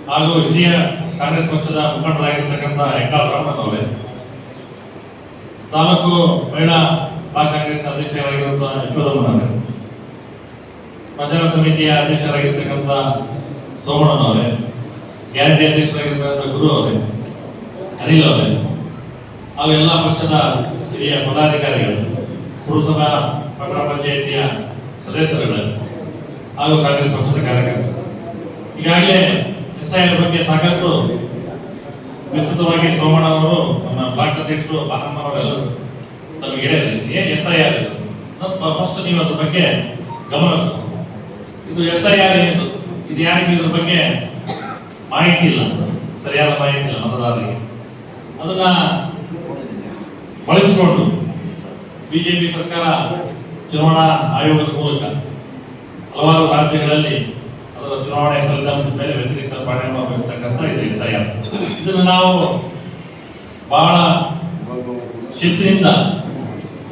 ಹಾಗೂ ಹಿರಿಯ ಕಾಂಗ್ರೆಸ್ ಪಕ್ಷದ ಮುಖಂಡರಾಗಿರ್ತಕ್ಕಂಥ ಹೆಕ್ಕಾಲ್ ರಾಮಣ್ಣನವರೇ, ತಾಲೂಕು ಮಹಿಳಾ ಬ್ಲಾಕ್ ಕಾಂಗ್ರೆಸ್ ಅಧ್ಯಕ್ಷರಾಗಿರುವಂತಹ ಯಶೋಧಮ್ಮನವರೇ, ಪ್ರಚಾರ ಸಮಿತಿಯ ಅಧ್ಯಕ್ಷರಾಗಿರ್ತಕ್ಕಂಥ ಸೋಮಣ್ಣನವರೇ, ಗ್ಯಾರಂಟಿ ಅಧ್ಯಕ್ಷರಾಗಿರ್ತಕ್ಕಂಥ ಗುರು ಅವರೇ, ಅನಿಲ್ ಅವರೇ, ಹಾಗೂ ಎಲ್ಲ ಪಕ್ಷದ ಹಿರಿಯ ಪದಾಧಿಕಾರಿಗಳು, ಪುರಸಭಾ ಪಟ್ಟಣ ಪಂಚಾಯಿತಿಯ ಸದಸ್ಯರುಗಳು ಹಾಗೂ ಕಾಂಗ್ರೆಸ್ ಪಕ್ಷದ ಕಾರ್ಯಕರ್ತರು, ಈಗಾಗಲೇ SIR ಬಗ್ಗೆ ಸಾಕಷ್ಟು ವಿಸ್ತೃತವಾಗಿ ಸೋಮಣ್ಣನವರು, ನಮ್ಮ ಬ್ಲಾಕ್ ಅಧ್ಯಕ್ಷರು ಬಾನಮ್ಮನವರೆಲ್ಲರೂ ತಮಗೆ ಹೇಳಿದ್ರಿ. ಏನ್ SIR ಫಸ್ಟ್ ನೀವು ಅದ್ರ ಬಗ್ಗೆ ಗಮನ ಹರಿಸಬೇಕು. ಇದು SIR ಏನು, ಇದು ಯಾರಿಗೆ ಇದ್ರ ಬಗ್ಗೆ ಮಾಹಿತಿ ಇಲ್ಲ, ಸರಿಯಾದ ಮಾಹಿತಿ ಇಲ್ಲ ಮತದಾರರಿಗೆ. ಅದನ್ನ ಬಳಸಿಕೊಂಡು ಬಿಜೆಪಿ ಸರ್ಕಾರ ಚುನಾವಣಾ ಆಯೋಗದ ಮೂಲಕ ಹಲವಾರು ರಾಜ್ಯಗಳಲ್ಲಿ ಅದರ ಚುನಾವಣೆ ಫಲಿತಾಂಶದ ಮೇಲೆ ವ್ಯತಿರಿಕ್ತ ಪರಿಣಾಮ ಬೀರ್ತಕ್ಕಂಥ ಇದು SIR. ಇದನ್ನು ನಾವು ಬಹಳ ಶಿಸ್ತಿನಿಂದ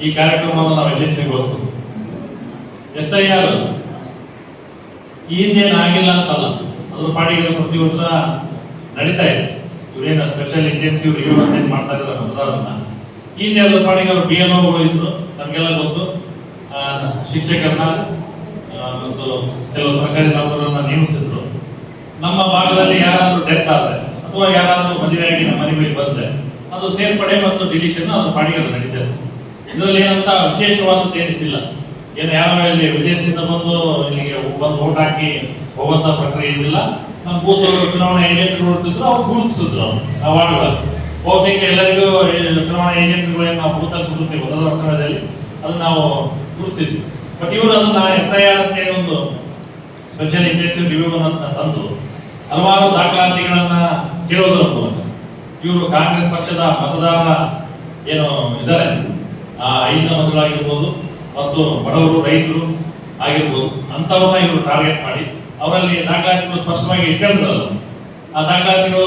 ಈ ಕಾರ್ಯಕ್ರಮವನ್ನು ನಾವು ಯಶಸ್ವಿಗೊಳಿಸಬೇಕು. SIR ಈ ಹಿಂದೇನು ಆಗಿಲ್ಲ ಅಂತಲ್ಲ, ಅದ್ರ ಪಾಡಿಗೆ ಪ್ರತಿ ವರ್ಷ ನಡೀತಾ ಇದೆ. ಇವರೇನು ಸ್ಪೆಷಲ್ ಇಂಟೆನ್ಸಿವ್ ರಿವ್ಯೂ ಅಂತ ಮಾಡ್ತಾ ಇದ್ದಾರೆ ಮತದಾರರನ್ನ. ಈ ಹಿಂದೆ ಅದ್ರ ಪಾಡಿಗೆ ಅವರು BLOಗಳು ಇದ್ರು, ನಮಗೆಲ್ಲ ಗೊತ್ತು. ಶಿಕ್ಷಕರನ್ನ ಮತ್ತು ಕೆಲವು ಸರ್ಕಾರಿ ನೌಕರರನ್ನ ನೇಮಿಸಿದ್ರು. ನಮ್ಮ ಭಾಗದಲ್ಲಿ ಯಾರಾದ್ರೂ ಡೆತ್ ಆದ್ರೆ ಅಥವಾ ಯಾರಾದ್ರೂ ಮದುವೆಯಾಗಿ ನಮ್ಮ ಮನೆಗೆ ಬಂದ್ರೆ ಅದು ಸೇರ್ಪಡೆ ಮತ್ತು ಡಿಲಿಷನ್ ಅದ್ರ ಪಾಡಿಗೆ ಅದು ನಡೀತದೆ. ಇದರಲ್ಲಿ ಏನಂತ ವಿಶೇಷವಾದದ್ದು ಏನಿದ್ದಿಲ್ಲ. ಏನು ಯಾವ ವಿದೇಶದಿಂದ ಬಂದು ಇಲ್ಲಿಗೆ ಬಂದು ಓಟ್ ಹಾಕಿ ಹೋಗುವಂತ ಪ್ರಕ್ರಿಯೆ ಇದ್ದಿಲ್ಲ. ನಮ್ಮ ಬೂತ್ ಚುನಾವಣಾ ಏಜೆಂಟ್ಗಳು ಇರ್ತಿದ್ರು, ಅವ್ರು ಗುರುತಿಸಿದ್ರು ಆ ವಾರ್ಡ್ಗಳಲ್ಲಿ. ಬಹುತೇಕ ಎಲ್ಲರಿಗೂ ಚುನಾವಣಾ ಏಜೆಂಟ್ಗಳು ನಾವು ಬೂತಲ್ಲಿ ಕೂರ್ತೀವಿ ಮತದಾನ ಸಮಯದಲ್ಲಿ, ಅದನ್ನ ನಾವು ಗುರುತಿಸ್ತಿದ್ವಿ. ಬಟ್ ಇವರು ಅದನ್ನ SIR ಅಂತೇಳಿ ಒಂದು ಸ್ಪೆಷಲ್ ಇಂಟೆನ್ಸಿವ್ ರಿವ್ಯೂ ಅಂತ ತಂದು ಹಲವಾರು ದಾಖಲಾತಿಗಳನ್ನ ಕೇಳೋದರ ಮೂಲಕ ಇವರು ಕಾಂಗ್ರೆಸ್ ಪಕ್ಷದ ಮತದಾರ ಏನು ಇದ್ದಾರೆ, ಆ 5 ಮತಗಳಾಗಿರ್ಬೋದು ಮತ್ತು ಬಡವರು ರೈತರು ಆಗಿರ್ಬೋದು, ಅಂತವನ್ನ ಇವರು ಟಾರ್ಗೆಟ್ ಮಾಡಿ ಅವರಲ್ಲಿ ದಾಖಲಾತಿಗಳು ಸ್ಪಷ್ಟವಾಗಿ ಇಟ್ಕೊಂಡಿರಲ್ಲ. ಆ ದಾಖಲಾತಿಗಳು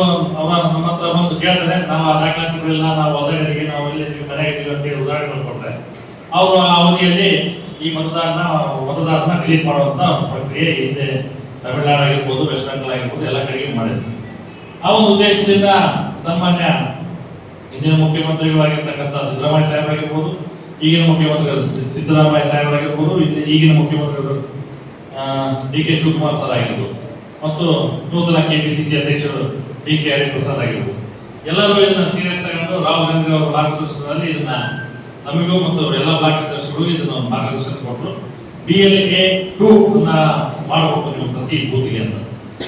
ನಮ್ಮ ಹತ್ರ ಬಂದು ಕೇಳ್ತಾರೆ, ನಾವು ಆ ದಾಖಲಾತಿಗಳೆಲ್ಲ ನಾವು ಹೊಲದರಿಗೆ ನಾವು ಇಲ್ಲಿ ಮನೆಯಾಗಿದ್ದೀವಿ ಅಂತೇಳಿ ಉದಾಹರಣೆಗಳು ಕೊಡ್ತಾರೆ. ಅವರು ಆ ಅವಧಿಯಲ್ಲಿ ಈ ಮತದಾರನ ಡಿಲೀಟ್ ಮಾಡುವಂತ ಪ್ರಕ್ರಿಯೆ ಹಿಂದೆ ತಮಿಳುನಾಡು ಆಗಿರ್ಬೋದು, ವೆಸ್ಟ್ ಬೆಂಗಾಲ್ ಆಗಿರ್ಬೋದು ಎಲ್ಲ ಕಡೆಗೆ ಮಾಡಿದ್ರು. ಆ ಒಂದು ಉದ್ದೇಶದಿಂದ ಸನ್ಮಾನ್ಯ ಹಿಂದಿನ ಮುಖ್ಯಮಂತ್ರಿಗಳಾಗಿರ್ತಕ್ಕಂಥ ಸಿದ್ದರಾಮಯ್ಯ ಸಾಹೇಬರಾಗಿರ್ಬೋದು, ಈಗಿನ ಮುಖ್ಯಮಂತ್ರಿಗಳು ಸಿದ್ದರಾಮಯ್ಯ ಸಾಹೇಬರಾಗಿರ್ಬೋದು, ಈಗಿನ ಮುಖ್ಯಮಂತ್ರಿಗಳು ಡಿ.ಕೆ. ಶಿವಕುಮಾರ್ ಸರ್ ಆಗಿರ್ಬೋದು, ಮತ್ತು ನೂತನ ಕೆಪಿಸಿಸಿ ಅಧ್ಯಕ್ಷರು ಡಿ.ಕೆ. ಹರಿಪ್ರಸಾದ್ ಆಗಿರ್ಬೋದು, ಎಲ್ಲರೂ ಇದನ್ನ ಸೀರಿಯಸ್ ತಗೊಂಡು ರಾಹುಲ್ ಗಾಂಧಿ ಅವರ ಮಾರ್ಗದರ್ಶನದಲ್ಲಿ ಇದನ್ನ ನಮಗೂ ಮತ್ತು ಎಲ್ಲ ಬ್ಲಾಕ್ ಅಧ್ಯಕ್ಷರು ಇದನ್ನ ಮಾರ್ಗದರ್ಶನ ಕೊಟ್ಟರು. BLA 2 ಅನ್ನ ಮಾಡಬೇಕು ನೀವು ಪ್ರತಿ ಬೂತ್ಗೆ ಅಂತ.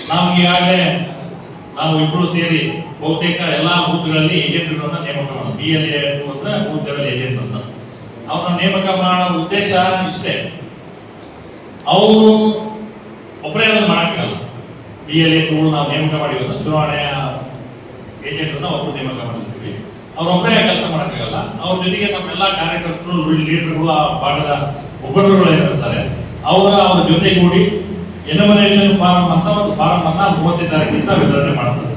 ನಾವು ಈಗಾಗಲೇ ನಾವು ಇಬ್ರು ಸೇರಿ ಬಹುತೇಕ ಎಲ್ಲಾ ಬೂತ್ಗಳಲ್ಲಿ ಏಜೆಂಟ್ಗಳನ್ನ ನೇಮಕ ಮಾಡೋದು. BLA 2 ಅಂದ್ರೆ ಬೂತ್ ಲೆವೆಲ್ ಏಜೆಂಟ್ ಅಂತ. ಅವ್ರನ್ನ ನೇಮಕ ಮಾಡೋ ಉದ್ದೇಶ ಇಷ್ಟೇ, ಅವರು ಒಬ್ಬರೇ ಅದನ್ನು ಮಾಡಕ್ಕಾಗಲ್ಲ. BLA 2 ನಾವು ನೇಮಕ ಮಾಡಿರೋದು ಚುನಾವಣೆಯ ಏಜೆಂಟ್ರನ್ನ ಒಬ್ಬರು ನೇಮಕ ಮಾಡಿರ್ತೀವಿ. ಅವ್ರೊಬ್ಬರೇ ಕೆಲಸ ಮಾಡಕ್ಕಾಗಲ್ಲ. ಅವ್ರ ಜೊತೆಗೆ ನಮ್ಮೆಲ್ಲ ಕಾರ್ಯಕರ್ತರು, ಲೀಡರ್ಗಳು, ಆ ಭಾಗದ ಮುಖಂಡರುಗಳು ಏನಿರ್ತಾರೆ ಅವ್ರ ಜೊತೆಗೂಡಿ ಎನುಮರೇಷನ್ ಫಾರಂ ಅಂತ ಒಂದು ಫಾರಂ ಅನ್ನ 30 ತಾರೀಕಿಂದ ವಿತರಣೆ ಮಾಡ್ತಾರೆ.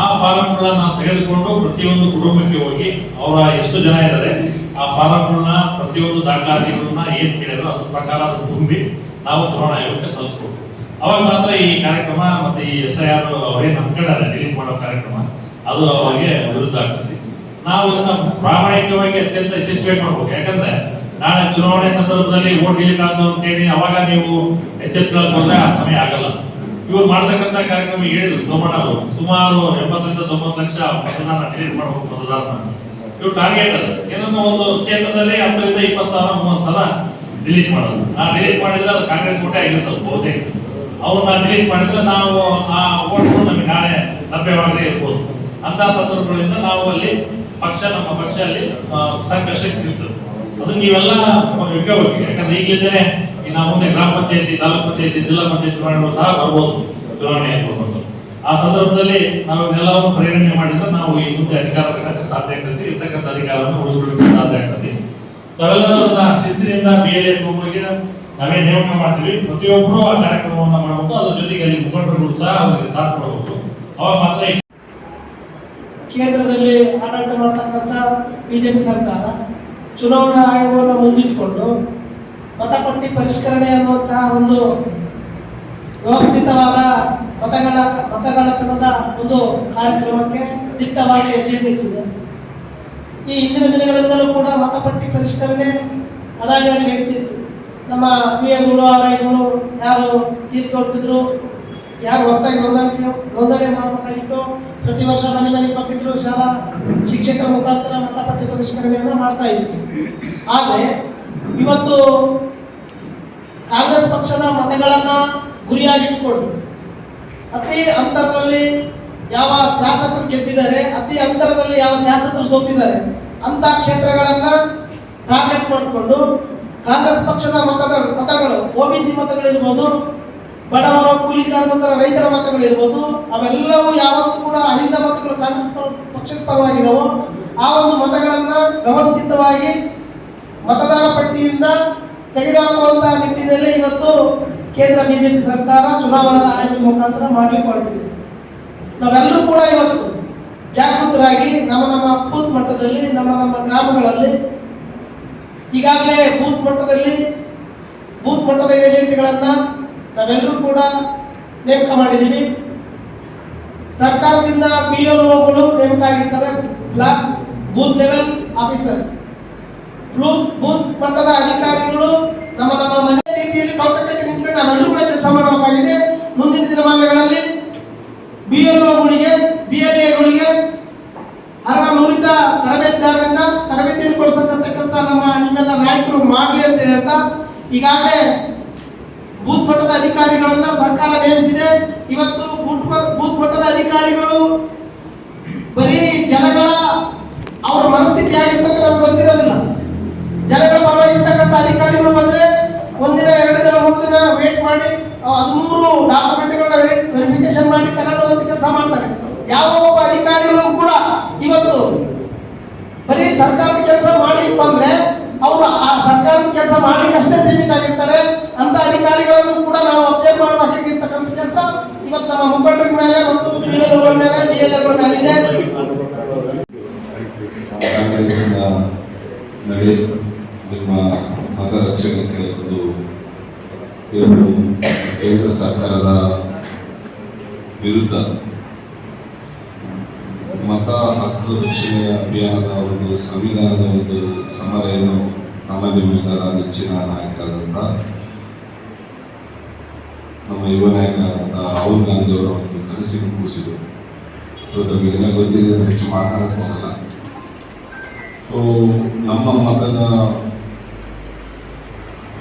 ಆ ಫಾರಂಗಳನ್ನ ನಾವು ತೆಗೆದುಕೊಂಡು ಪ್ರತಿಯೊಂದು ಕುಟುಂಬಕ್ಕೆ ಹೋಗಿ ಅವರ ಎಷ್ಟು ಜನ ಇದ್ದಾರೆ ಆ ಫಾರಂಗಳನ್ನ ಪ್ರತಿಯೊಂದು ದಾಖಲಾತಿಗಳನ್ನ ಏನ್ ಕೇಳಿದ್ರು ಅದ್ರ ಪ್ರಕಾರ ಅದನ್ನು ತುಂಬಿ ನಾವು ಚುನಾವಣಾ ಆಯೋಗಕ್ಕೆ ಸಲ್ಲಿಸಬೇಕು. ಅವಾಗ ಮಾತ್ರ ಈ ಕಾರ್ಯಕ್ರಮ ಮತ್ತೆ ಈ SIR ಅವರೇನು ನಂಬ್ಕೊಂಡಾರೆ ಡಿಲೀಟ್ ಮಾಡೋ ಕಾರ್ಯಕ್ರಮ ಅದು ಅವರಿಗೆ ವಿರುದ್ಧ ಆಗ್ತದೆ. ನಾವು ಇದನ್ನ ಪ್ರಾಮಾಣಿಕವಾಗಿ ಅತ್ಯಂತ ಯಶಸ್ವಿಯಾಗಿ ಮಾಡ್ಬೇಕು. ಯಾಕಂದ್ರೆ ನಾಳೆ ಚುನಾವಣೆ ಸಂದರ್ಭದಲ್ಲಿ ವೋಟ್ ಡಿಲೀಟ್ ಆಯ್ತು ಅಂತೇಳಿ ಅವಾಗ ನೀವು ಎಚ್ಚೆತ್ಕೊಳ್ಳೋಕೆ ಹೋದ್ರೆ ಆ ಸಮಯ ಆಗಲ್ಲ. ಇವ್ರು ಮಾಡ್ತಕ್ಕಂಥ ಕಾರ್ಯಕ್ರಮ ಹೇಳಿದ್ರು ಸೋಮಣ್ಣ ಅವರು, ಸುಮಾರು 80 ರಿಂದ 90 ಲಕ್ಷ ಮತದಾನ ಡಿಲೀಟ್ ಮಾಡಬೇಕು ಮತದಾರನ. ಇವ್ರು ಟಾರ್ಗೆಟ್ ಅದು ಏನಂದ್ರೆ ಒಂದು ಕ್ಷೇತ್ರದಲ್ಲಿ 10 ರಿಂದ 20 ಸಾವಿರ 30 ಸಲ ಡಿಲೀಟ್ ಮಾಡೋದು. ಆ ಡಿಲೀಟ್ ಮಾಡಿದ್ರೆ ಅದು ಕಾಂಗ್ರೆಸ್ ಓಟೇ ಆಗಿರ್ತದೆ ಬಹುತೇಕ. ಅವ್ರನ್ನ ಡಿಲೀಟ್ ಮಾಡಿದ್ರೆ ನಾವು ಆ ಓಟ್ಗಳು ನಮಗೆ ನಾಳೆ ಲಭ್ಯವಾಗದೇ ಇರ್ಬೋದು. ಅಂತ ಸಂದರ್ಭಗಳಿಂದ ನಾವು ಅಲ್ಲಿ ನಮ್ಮ ಪಕ್ಷ ಅಲ್ಲಿ ಸಂಕಷ್ಟಕ್ಕೆ ಸಿಗ್ತದೆ. ಅದನ್ನ ನೀವೆಲ್ಲ ಇಟ್ಕೋಬೇಕು. ಯಾಕಂದ್ರೆ ಈಗಲಿಂದಲೇ ನಾವು ಮುಂದೆ ಗ್ರಾಮ ಪಂಚಾಯತಿ, ತಾಲೂಕು ಪಂಚಾಯತಿ, ಜಿಲ್ಲಾ ಪಂಚಾಯತ್ ಚುನಾವಣೆಗಳು ಸಹ ಬರ್ಬೋದು, ಚುನಾವಣೆ ಆಗ್ಬೋದು. ಆ ಸಂದರ್ಭದಲ್ಲಿ ನಾವು ಇದೆಲ್ಲವನ್ನು ಪರಿಗಣನೆ ಮಾಡಿದ್ರೆ ನಾವು ಈ ಮುಂದೆ ಅಧಿಕಾರ ತಗೊಳ್ಳಕ್ಕೆ ಸಾಧ್ಯ ಆಗ್ತದೆ, ಇರ್ತಕ್ಕಂಥ ಅಧಿಕಾರವನ್ನು ಉಳಿಸ್ಕೊಳ್ಳಕ್ಕೆ ಸಾಧ್ಯ ಆಗ್ತದೆ. ತಾವೆಲ್ಲರನ್ನ ಶಿಸ್ತಿನಿಂದ BLA 2 ನಾವೇ ನೇಮಕ ಮಾಡ್ತೀವಿ. ಪ್ರತಿಯೊಬ್ಬರು ಆ ಕಾರ್ಯಕ್ರಮವನ್ನು ಮಾಡಬೇಕು. ಅದ್ರ ಜೊತೆಗೆ ಅಲ್ಲಿ ಮುಖಂಡರುಗಳು ಸಹ ಅವರಿಗೆ ಸಾಥ್ ಕೊಡಬೇಕು. ಅವಾಗ ಮಾತ್ರ ಕೇಂದ್ರದಲ್ಲಿ ಆಡಳಿತ ಮಾಡತಕ್ಕಂಥ ಬಿಜೆಪಿ ಸರ್ಕಾರ ಚುನಾವಣಾ ಆಯೋಗವನ್ನು ಮುಂದಿಟ್ಟುಕೊಂಡು ಮತಪಟ್ಟಿ ಪರಿಷ್ಕರಣೆ ಅನ್ನುವಂತಹ ಒಂದು ವ್ಯವಸ್ಥಿತವಾದ ಮತಗಣತನದ ಒಂದು ಕಾರ್ಯಕ್ರಮಕ್ಕೆ ದಿಟ್ಟವಾಗಿ ಹೆಜ್ಜೆ ಇಟ್ಟಿದೆ. ಈ ಹಿಂದಿನ ದಿನಗಳಿಂದಲೂ ಕೂಡ ಮತಪಟ್ಟಿ ಪರಿಷ್ಕರಣೆ ಅದಾಗಿ ನಡೀತಿತ್ತು. ನಮ್ಮ PA ಗುರುವಾರವರು ಯಾರು ತೀರ್ಕೊಳ್ತಿದ್ರು, ಯಾರು ಹೊಸದಾಗಿ ನೋಂದಣಿ ಮಾಡಬೇಕಾಗಿತ್ತು, ಪ್ರತಿ ವರ್ಷ ಮನೆ ಮನೆಗೆ ಬರ್ತಿದ್ರು, ಶಾಲಾ ಶಿಕ್ಷಕರ ಮುಖಾಂತರ ಮತಪಟ್ಟಿ ಪರಿಷ್ಕರಣೆಯನ್ನು ಮಾಡ್ತಾ ಇತ್ತು. ಆದರೆ ಇವತ್ತು ಕಾಂಗ್ರೆಸ್ ಪಕ್ಷದ ಮತಗಳನ್ನ ಗುರಿಯಾಗಿಟ್ಟುಕೊಂಡು ಅತಿ ಅಂತರದಲ್ಲಿ ಯಾವ ಶಾಸಕರು ಗೆದ್ದಿದ್ದಾರೆ, ಅತಿ ಅಂತರದಲ್ಲಿ ಯಾವ ಶಾಸಕರು ಸೋತಿದ್ದಾರೆ ಅಂತ ಕ್ಷೇತ್ರಗಳನ್ನ ಟಾರ್ಗೆಟ್ ಮಾಡಿಕೊಂಡು ಕಾಂಗ್ರೆಸ್ ಪಕ್ಷದ ಮತಗಳು OBC ಮತಗಳಿರ್ಬೋದು, ಬಡವರ, ಕೂಲಿ ಕಾರ್ಮಿಕರ, ರೈತರ ಮತಗಳಿರ್ಬೋದು, ಅವೆಲ್ಲವೂ ಯಾವತ್ತೂ ಕೂಡ ಅಹಿಂದ ಮತಗಳು ಕಾಂಗ್ರೆಸ್ ಪಕ್ಷದ ಪರವಾಗಿದ್ದಾವೋ ಆ ಒಂದು ಮತಗಳನ್ನ ವ್ಯವಸ್ಥಿತವಾಗಿ ಮತದಾರ ಪಟ್ಟಿಯಿಂದ ತೆಗೆದುಹಾಕುವಂತಹ ನಿಟ್ಟಿನಲ್ಲಿ ಇವತ್ತು ಕೇಂದ್ರ ಬಿಜೆಪಿ ಸರ್ಕಾರ ಚುನಾವಣಾ ಆಯೋಗದ ಮುಖಾಂತರ ಮಾಡಲಿಕ್ಕೆ ಹೊರಟಿದೆ. ನಾವೆಲ್ಲರೂ ಕೂಡ ಇವತ್ತು ಜಾಗೃತರಾಗಿ ನಮ್ಮ ಬೂತ್ ಮಟ್ಟದಲ್ಲಿ, ನಮ್ಮ ಗ್ರಾಮಗಳಲ್ಲಿ ಈಗಾಗಲೇ ಬೂತ್ ಮಟ್ಟದ ಏಜೆಂಟ್ಗಳನ್ನ ನಾವೆಲ್ಲರೂ ಕೂಡ ನೇಮಕ ಮಾಡಿದ್ದೀವಿ. ಸರ್ಕಾರದಿಂದ BLOಗಳು ನೇಮಕ ಆಗಿರ್ತಾರೆ, block booth level officers. Booth ಮಟ್ಟದ ಅಧಿಕಾರಿಗಳು ನಮ್ಮ ಮನೆ ರೀತಿಯಲ್ಲಿ ಟೊಕ್ಕ ಕಟ್ಟಿ ನಿಂತರೆ ನಾವೆಲ್ಲರೂ ಕೂಡ ಕೆಲಸ ಮಾಡಬೇಕಾಗಿದೆ. ಮುಂದಿನ ದಿನಮಾನಗಳಲ್ಲಿ BLAಗಳಿಗೆ ನುರಿತ ತರಬೇತಿದಾರರಿಂದ ತರಬೇತಿಯನ್ನು ಕೊಡಿಸ್ತಕ್ಕಂಥ ಕೆಲಸ ನಿಮ್ಮೆಲ್ಲ ನಾಯಕರು ಮಾಡಲಿ ಅಂತ ಹೇಳ್ತಾ, ಈಗಾಗಲೇ ಬೂತ್ ಮಟ್ಟದ ಅಧಿಕಾರಿಗಳನ್ನ ಸರ್ಕಾರ ನೇಮಿಸಿದೆ. ಇವತ್ತು ಬೂತ್ ಮಟ್ಟದ ಅಧಿಕಾರಿಗಳು ಬರೀ ಜನಗಳ ಅವರ ಮನಸ್ಥಿತಿ ಆಗಿರ್ತಕ್ಕ ನಮ್ಗೆ ಗೊತ್ತಿರೋದಿಲ್ಲ. ಜನಗಳ ಪರವಾಗಿರ್ತಕ್ಕಂಥ ಅಧಿಕಾರಿಗಳು ಬಂದ್ರೆ ಒಂದಿನ, 2 ದಿನ, 3 ದಿನ ವೇಟ್ ಮಾಡಿ 13 ಡಾಕ್ಯುಮೆಂಟ್ಗಳನ್ನ ವೆರಿಫಿಕೇಶನ್ ಮಾಡಿ ತಗೊಂಡು ಕೆಲಸ ಮಾಡ್ತಾರೆ. ಯಾವ ಒಬ್ಬ ಅಧಿಕಾರಿಗಳು ಕೂಡ ಇವತ್ತು ಬರೀ ಸರ್ಕಾರದ ಕೆಲಸ ಮಾಡಿ ಅಂದ್ರೆ ಅವರು ಆ ಸರ್ಕಾರದ ಕೆಲಸ ಮಾಡ್ಲಿಕ್ಕೆ ಅಷ್ಟೇ ಸೀಮಿತ ಆಗಿರ್ತಾರೆ. ಅಂತ ಅಧಿಕಾರಿಗಳನ್ನು ಕೂಡ ನಾವು ಅಬ್ಸರ್ವ್ ಮಾಡಬೇಕಾಗಿರ್ತಕ್ಕಂಥ ಕೆಲಸ ಇವತ್ತು ನಮ್ಮ ಮುಖಂಡರ ಮೇಲೆ ಮತ್ತು PLOಗಳ ಮೇಲೆ BLOಗಳ ಮೇಲೆ ಇದೆ. ನಿಮ್ಮ ಮತರಕ್ಷಣೆ ಕೇಳುವುದು ಇವರು ಕೇಂದ್ರ ಸರ್ಕಾರದ ವಿರುದ್ಧ ಮತ ಹಕ್ಕು ರಕ್ಷಣೆಯ ಅಭಿಯಾನದ ಒಂದು ಸಂವಿಧಾನದ ಒಂದು ಸಮರ ಏನು ನಮ್ಮ ನಿಮ್ಮೆಲ್ಲರ ನೆಚ್ಚಿನ ನಾಯಕರಾದಂಥ ನಮ್ಮ ಯುವ ನಾಯಕರಾದಂಥ ರಾಹುಲ್ ಗಾಂಧಿ ಅವರ ಒಂದು ಕನಸಿನ ಕೂಸಿದರು. ತಮಗೆಲ್ಲ ಗೊತ್ತಿದೆ, ಹೆಚ್ಚು ಮಾತನಾಡಕ್ಕೆ ಹೋಗಲ್ಲ. ನಮ್ಮ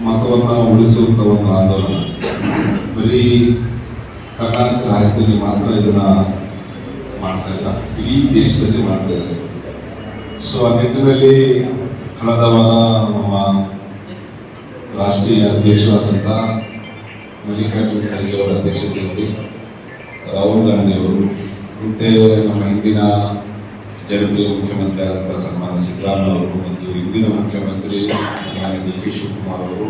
ಮತವನ್ನು ಉಳಿಸುವಂಥ ಒಂದು ಆಂದೋಲನ ಬರೀ ಕರ್ನಾಟಕ ರಾಜ್ಯದಲ್ಲಿ ಮಾತ್ರ ಇದನ್ನ ಮಾಡ್ತಾ ಇಲ್ಲ, ಇಡೀ ದೇಶದಲ್ಲಿ ಮಾಡ್ತಾ ಇದ್ದಾರೆ. ಸೊ ಆ ನಿಟ್ಟಿನಲ್ಲಿ ಕಳೆದ ವಾರ ನಮ್ಮ ರಾಷ್ಟ್ರೀಯ ಅಧ್ಯಕ್ಷರಾದಂಥ ಮಲ್ಲಿಕಾರ್ಜುನ ಖರ್ಗೆ ಅವರ ಅಧ್ಯಕ್ಷತೆಯಲ್ಲಿ ರಾಹುಲ್ ಗಾಂಧಿ ಅವರು ಮತ್ತೆ ನಮ್ಮ ಹಿಂದಿನ ಜನಪ್ರಿಯ ಮುಖ್ಯಮಂತ್ರಿ ಆದಂಥ ಸನ್ಮಾನ್ಯ ಸಿದ್ದರಾಮಯ್ಯ ಅವರು ಮತ್ತು ಹಿಂದಿನ ಮುಖ್ಯಮಂತ್ರಿ ಸನ್ಮಾನ್ಯ DK ಶಿವಕುಮಾರ್ ಅವರು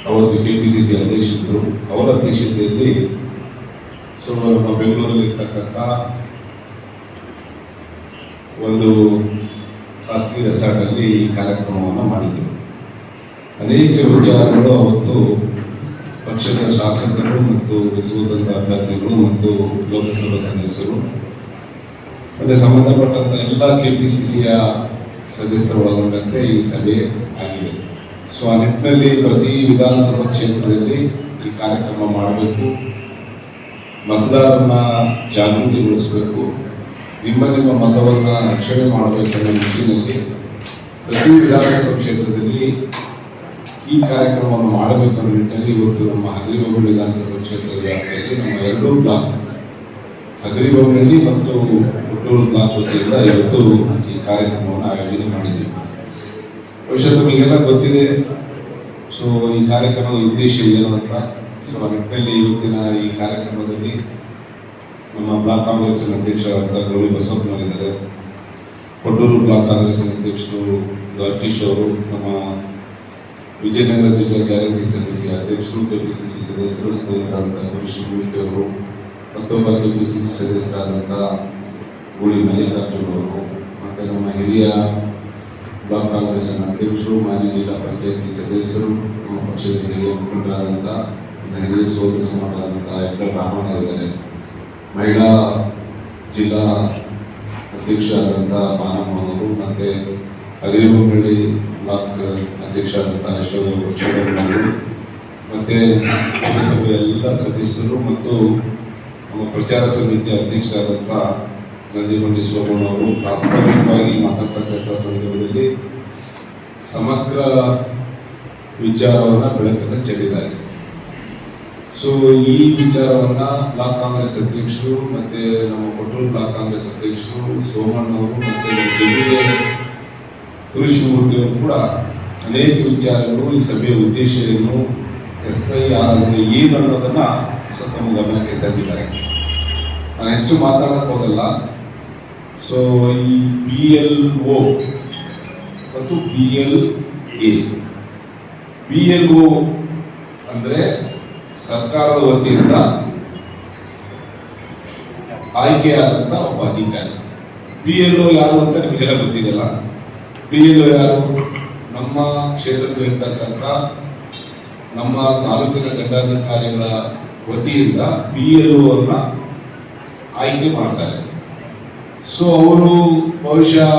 ಅವತ್ತು KPCC ಅಧ್ಯಕ್ಷರು ಅವರ ಅಧ್ಯಕ್ಷತೆಯಲ್ಲಿ ಸೊ ನಮ್ಮ ಬೆಂಗಳೂರಲ್ಲಿ ಇರ್ತಕ್ಕಂಥ ಒಂದು ಖಾಸಗಿ ರೆಸಾರ್ಟ್ ಅಲ್ಲಿ ಈ ಕಾರ್ಯಕ್ರಮವನ್ನು ಮಾಡಿದರು. ಅನೇಕ ವಿಚಾರಗಳು ಅವತ್ತು ಪಕ್ಷದ ಶಾಸಕರು ಮತ್ತು ಸ್ವತಂತ್ರ ಅಭ್ಯರ್ಥಿಗಳು ಮತ್ತು ಲೋಕಸಭಾ ಸದಸ್ಯರು ಮತ್ತೆ ಸಂಬಂಧಪಟ್ಟಂತ ಎಲ್ಲ KPCCಯ ಸದಸ್ಯರು ಒಳಗೊಂಡಂತೆ ಈ ಸಭೆ ಆಗಿದೆ. ಸೊ ಆ ನಿಟ್ಟಿನಲ್ಲಿ ಪ್ರತಿ ವಿಧಾನಸಭಾ ಕ್ಷೇತ್ರದಲ್ಲಿ ಈ ಕಾರ್ಯಕ್ರಮ ಮಾಡಬೇಕು, ಮತದಾರರನ್ನ ಜಾಗೃತಿಗೊಳಿಸಬೇಕು, ನಿಮ್ಮ ಮತವನ್ನು ರಕ್ಷಣೆ ಮಾಡಬೇಕೆಂಬ ನಿಟ್ಟಿನಲ್ಲಿ ಪ್ರತಿ ವಿಧಾನಸಭಾ ಕ್ಷೇತ್ರದಲ್ಲಿ ಈ ಕಾರ್ಯಕ್ರಮವನ್ನು ಮಾಡಬೇಕು ಅನ್ನೋ ನಿಟ್ಟಿನಲ್ಲಿ ಇವತ್ತು ನಮ್ಮ ಹಗರಿಬೊಮ್ಮನಹಳ್ಳಿ ವಿಧಾನಸಭಾ ಕ್ಷೇತ್ರದ ವ್ಯಾಪ್ತಿಯಲ್ಲಿ ನಮ್ಮ 2 ಬ್ಲಾಕ್ ಹಗರಿಬೊಮ್ಮನಹಳ್ಳಿ ಮತ್ತು ಹುಟ್ಟೂರು ಬ್ಲಾಕ್ ವತಿಯಿಂದ ಇವತ್ತು ಈ ಕಾರ್ಯಕ್ರಮವನ್ನು ಆಯೋಜನೆ ಮಾಡಿದ್ದೀವಿ. ಬಹುಶಃ ನಿಮಗೆಲ್ಲ ಗೊತ್ತಿದೆ. ಸೊ ಈ ಕಾರ್ಯಕ್ರಮದ ಉದ್ದೇಶ ಏನು ಅಂತ. ಸೊ ಆ ನಿಟ್ಟಿನಲ್ಲಿ ಇವತ್ತಿನ ಈ ಕಾರ್ಯಕ್ರಮದಲ್ಲಿ ನಮ್ಮ ಬ್ಲಾಕ್ ಕಾಂಗ್ರೆಸ್ಸಿನ ಅಧ್ಯಕ್ಷರಾದ ಗೌರಿ ಬಸವಪ್ಪನವರಿದ್ದಾರೆ, ಕೊಟ್ಟೂರು ಬ್ಲಾಕ್ ಕಾಂಗ್ರೆಸ್ಸಿನ ಅಧ್ಯಕ್ಷರು ದ್ವಾರಕೀಶ್ ಅವರು, ನಮ್ಮ ವಿಜಯನಗರ ಜಿಲ್ಲಾ ಗ್ಯಾರಂಟಿ ಸಮಿತಿಯ ಅಧ್ಯಕ್ಷರು KPCC ಸದಸ್ಯರು ಸ್ನೇಹಿತರಾದಂಥ ಕೃಷ್ಣಮೂರ್ತಿ ಅವರು, ಮತ್ತೊಬ್ಬ KPCC ಸದಸ್ಯರಾದಂಥ ಗೂಳಿ ಮಲ್ಲಿಕಾರ್ಜುನ್ ಅವರು, ಮತ್ತು ನಮ್ಮ ಹಿರಿಯ ಬ್ಲಾಕ್ ಕಾಂಗ್ರೆಸ್ಸಿನ ಅಧ್ಯಕ್ಷರು ಮಾಜಿ ಜಿಲ್ಲಾ ಪಂಚಾಯತಿ ಸದಸ್ಯರು, ನಮ್ಮ ಪಕ್ಷದ ಹಿರಿಯ ಮುಖಂಡರಾದಂಥ ಹಿರಿಯ ಸೋದರ ಸಮಾಜರಾದಂಥ FL ರಾಮಣ್ಣ ಇದ್ದಾರೆ, ಮಹಿಳಾ ಜಿಲ್ಲಾ ಅಧ್ಯಕ್ಷರಾದಂಥ ಮಾನಮ್ಮನವರು, ಮತ್ತು ಹಗರಿಬೊಮ್ಮನಹಳ್ಳಿ ಬ್ಲಾಕ್ ಅಧ್ಯಕ್ಷರಾದಂಥ ಯಶೋಧರವರು, ಮತ್ತು ಪುರಸಭೆಯ ಎಲ್ಲ ಸದಸ್ಯರು ಮತ್ತು ನಮ್ಮ ಪ್ರಚಾರ ಸಮಿತಿಯ ಅಧ್ಯಕ್ಷರಾದಂಥ ನಂದಿಗೊಂಡಿ ಸೋಮಣ್ಣ ಅವರು ಪ್ರಾಸ್ತಾವಿಕವಾಗಿ ಮಾತಾಡ್ತಕ್ಕಂಥ ಸಂದರ್ಭದಲ್ಲಿ ಸಮಗ್ರ ವಿಚಾರವನ್ನು ಬೆಳಕನ್ನು ಚೆಲ್ಲಿದ್ದಾರೆ. ಸೊ ಈ ವಿಚಾರವನ್ನ ಬ್ಲಾಕ್ ಕಾಂಗ್ರೆಸ್ ಅಧ್ಯಕ್ಷರು ಮತ್ತೆ ನಮ್ಮ ಕೊಟ್ಟೂರು ಬ್ಲಾಕ್ ಕಾಂಗ್ರೆಸ್ ಅಧ್ಯಕ್ಷರು ಸೋಮಣ್ಣ ಅವರು ಮತ್ತೆ ಕೃಷ್ಣಮೂರ್ತಿ ಅವರು ಕೂಡ ಅನೇಕ ವಿಚಾರಗಳು, ಈ ಸಭೆಯ ಉದ್ದೇಶ ಏನು, SIR ಅಂದ್ರೆ ಏನು ಅನ್ನೋದನ್ನ ತಮ್ಮ ಗಮನಕ್ಕೆ ತಂದಿದ್ದಾರೆ. ನಾನು ಹೆಚ್ಚು ಮಾತಾಡಕ್ ಹೋಗಲ್ಲ. ಸೊ ಈ BLO ಮತ್ತು BLA, BLO ಅಂದ್ರೆ ಸರ್ಕಾರದ ವತಿಯಿಂದ ಆಯ್ಕೆಯಾದಂತ ಒಬ್ಬ ಅಧಿಕಾರಿ. BLO ಯಾರು ಅಂತ ನಿಮಗೆಲ್ಲ ಗೊತ್ತಿದೆಯಲ್ಲ. BLO ಯಾರು? ನಮ್ಮ ಕ್ಷೇತ್ರದಲ್ಲಿರ್ತಕ್ಕಂಥ ನಮ್ಮ ತಾಲೂಕಿನ ದಂಡಾಧಿಕಾರಿಗಳ ವತಿಯಿಂದ BLO ಅನ್ನ ಆಯ್ಕೆ ಮಾಡ್ತಾರೆ. ಸೊ ಅವರು ಬಹುಶಃ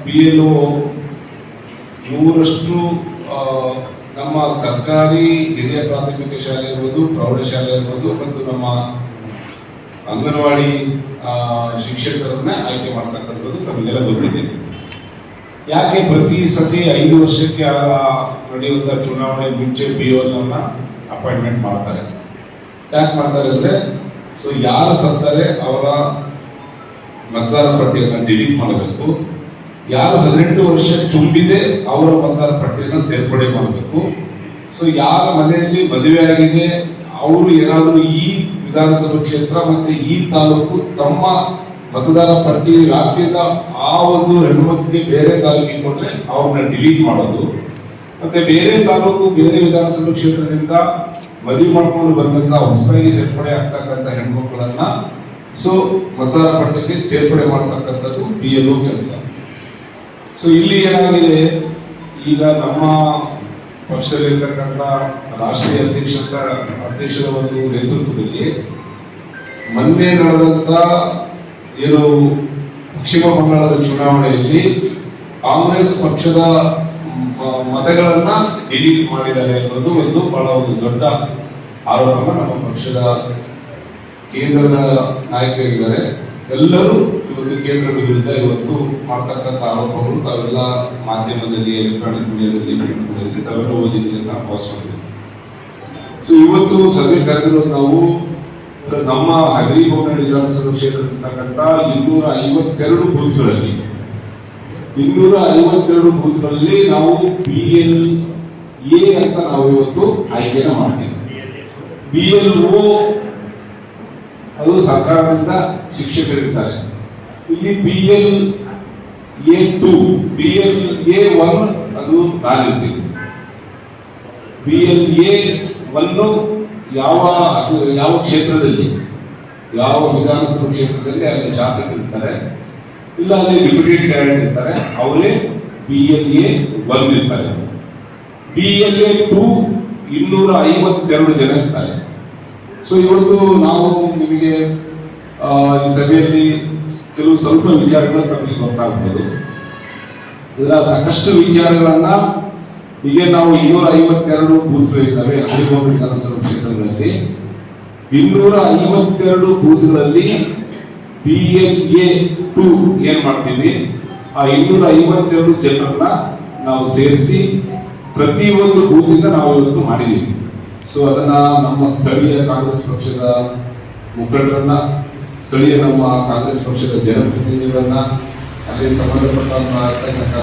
BLO 100ರಷ್ಟು ನಮ್ಮ ಸರ್ಕಾರಿ ಹಿರಿಯ ಪ್ರಾಥಮಿಕ ಶಾಲೆ ಇರ್ಬೋದು, ಪ್ರೌಢಶಾಲೆ ಇರ್ಬೋದು ಮತ್ತು ನಮ್ಮ ಅಂಗನವಾಡಿ ಶಿಕ್ಷಕರನ್ನ ಆಯ್ಕೆ ಮಾಡ್ತಕ್ಕಂಥದ್ದು ತಮಗೆಲ್ಲ ಗೊತ್ತಿದೆ. ಯಾಕೆ ಪ್ರತಿ ಸತಿ 5 ವರ್ಷಕ್ಕೆ ನಡೆಯುವಂತ ಚುನಾವಣೆ ಮುಂಚೆ BLO ಅಪಾಯಿಂಟ್ಮೆಂಟ್ ಮಾಡ್ತಾರೆ? ಯಾಕೆ ಮಾಡ್ತಾರೆ ಅಂದ್ರೆ, ಸೊ ಯಾರು ಸತ್ತಾರೆ ಅವರ ಮತದಾರ ಪಟ್ಟಿಯನ್ನು ಡಿಲೀಟ್ ಮಾಡಬೇಕು, ಯಾರು 18 ವರ್ಷ ತುಂಬಿದೆ ಅವರ ಮತದಾರ ಪಟ್ಟಿಯನ್ನು ಸೇರ್ಪಡೆ ಮಾಡಬೇಕು. ಸೊ ಯಾರ ಮನೆಯಲ್ಲಿ ಮದುವೆ ಆಗಿದೆ ಅವರು ಏನಾದರೂ ಈ ವಿಧಾನಸಭಾ ಕ್ಷೇತ್ರ ಮತ್ತೆ ಈ ತಾಲೂಕು ತಮ್ಮ ಮತದಾರ ಪಟ್ಟಿ ವ್ಯಾಪ್ತಿಯಿಂದ ಆ ಒಂದು ಹೆಣ್ಣುಮಕ್ಳಿಗೆ ಬೇರೆ ತಾಲೂಕಿಗೆ ಕೊಟ್ರೆ ಅವ್ರನ್ನ ಡಿಲೀಟ್ ಮಾಡೋದು. ಮತ್ತೆ ಬೇರೆ ತಾಲೂಕು ಬೇರೆ ವಿಧಾನಸಭಾ ಕ್ಷೇತ್ರದಿಂದ ಮದುವೆ ಮಾಡ್ಕೊಂಡು ಬಂದಂತ ಹೊಸದಾಗಿ ಸೇರ್ಪಡೆ ಆಗ್ತಕ್ಕಂಥ ಹೆಣ್ಮಕ್ಳನ್ನ ಸೊ ಮತದಾರ ಪಟ್ಟಿಗೆ ಸೇರ್ಪಡೆ ಮಾಡ್ತಕ್ಕಂಥದ್ದು BLO ಕೆಲಸ. ಸೊ ಇಲ್ಲಿ ಏನಾಗಿದೆ, ಈಗ ನಮ್ಮ ಪಕ್ಷದಲ್ಲಿರ್ತಕ್ಕಂಥ ರಾಷ್ಟ್ರೀಯ ಅಧ್ಯಕ್ಷರ ಒಂದು ನೇತೃತ್ವದಲ್ಲಿ ಮೊನ್ನೆ ನಡೆದಂತ ಏನು ಪಶ್ಚಿಮ ಬಂಗಾಳದ ಚುನಾವಣೆಯಲ್ಲಿ ಕಾಂಗ್ರೆಸ್ ಪಕ್ಷದ ಮತಗಳನ್ನ ಡಿಲೀಟ್ ಮಾಡಿದ್ದಾರೆ ಅನ್ನೋದು ಒಂದು ಬಹಳ ಒಂದು ದೊಡ್ಡ ಆರೋಪನ ನಮ್ಮ ಪಕ್ಷದ ಕೇಂದ್ರದ ನಾಯಕರಿದ್ದಾರೆ. ಎಲ್ಲರೂ ಇವತ್ತು ಕೇಂದ್ರದ ವಿರುದ್ಧ ಇವತ್ತು ಮಾಡ್ತಕ್ಕಂಥ ಆರೋಪಗಳು ತಾವೆಲ್ಲ ಮಾಧ್ಯಮದಲ್ಲಿ, ಎಲೆಕ್ಟ್ರಾನಿಕ್ ಮೀಡಿಯಾದಲ್ಲಿ ತಾವೆಲ್ಲ ಓದಿದ್ದೀರಿ, ನಾವು ಭಾವಿಸ್ಕೊಂಡಿದ್ದೀವಿ. ಸೊ ಇವತ್ತು ಸಭೆ ಕರೆದಿರೋ ನಾವು ನಮ್ಮ ಹಗರಿ ಬೊಮ್ಮನಹಳ್ಳಿ ವಿಧಾನಸಭಾ ಕ್ಷೇತ್ರದಲ್ಲಿರ್ತಕ್ಕಂಥ 252 ಬೂತ್ಗಳಲ್ಲಿ 252 ಬೂತ್ಗಳಲ್ಲಿ ನಾವು BLA ಅಂತ ನಾವು ಇವತ್ತು ಆಯ್ಕೆನ ಮಾಡ್ತೀವಿ. BLO ಅದು ಸರ್ಕಾರದಿಂದ ಶಿಕ್ಷಕರಿರ್ತಾರೆ. ಇಲ್ಲಿ BLA2 BLA1 ಅದು ನಾನಿರ್ತೀವಿ. BLA1 ಯಾವ ಕ್ಷೇತ್ರದಲ್ಲಿ, ಯಾವ ವಿಧಾನಸಭಾ ಕ್ಷೇತ್ರದಲ್ಲಿ ಅಲ್ಲಿ ಶಾಸಕರಿರ್ತಾರೆ, ಇಲ್ಲ ಅಲ್ಲಿ ಡಿಪ್ಯೂಟೆಡ್ ಕ್ಯಾಂಡಿಡೇಟ್ ಇರ್ತಾರೆ, ಅವರೇ BLA1 ಇರ್ತಾರೆ. BLA2 252 ಜನ ಇರ್ತಾರೆ. ಸೊ ಇವತ್ತು ನಾವು ನಿಮಗೆ ಈ ಸಭೆಯಲ್ಲಿ ಕೆಲವು ಸ್ವಲ್ಪ ವಿಚಾರಗಳು ತಮಗೆ ಗೊತ್ತಾಗ್ಬೋದು. ಇದರ ಸಾಕಷ್ಟು ವಿಚಾರಗಳನ್ನ ಈಗ ನಾವು 252 ಬೂತ್ಗಳಿದ್ದಾವೆ ಹದಿಮೂರು ವಿಧಾನಸಭಾ ಕ್ಷೇತ್ರಗಳಲ್ಲಿ. 252 ಬೂತ್ಗಳಲ್ಲಿ BLA2 ಏನ್ ಮಾಡ್ತೀವಿ, ಆ 252 ಜನರನ್ನ ನಾವು ಸೇರಿಸಿ ಪ್ರತಿಯೊಂದು ಬೂತಿಂದ ನಾವು ಇವತ್ತು ಮಾಡಿದ್ದೀವಿ. ಸೊ ಅದನ್ನ ನಮ್ಮ ಸ್ಥಳೀಯ ಕಾಂಗ್ರೆಸ್ ಪಕ್ಷದ ಮುಖಂಡರನ್ನ, ಸ್ಥಳೀಯ ನಮ್ಮ ಕಾಂಗ್ರೆಸ್ ಪಕ್ಷದ ಜನಪ್ರತಿನಿಧಿಗಳನ್ನ, ಅಲ್ಲಿ ಸಂಬಂಧಪಟ್ಟ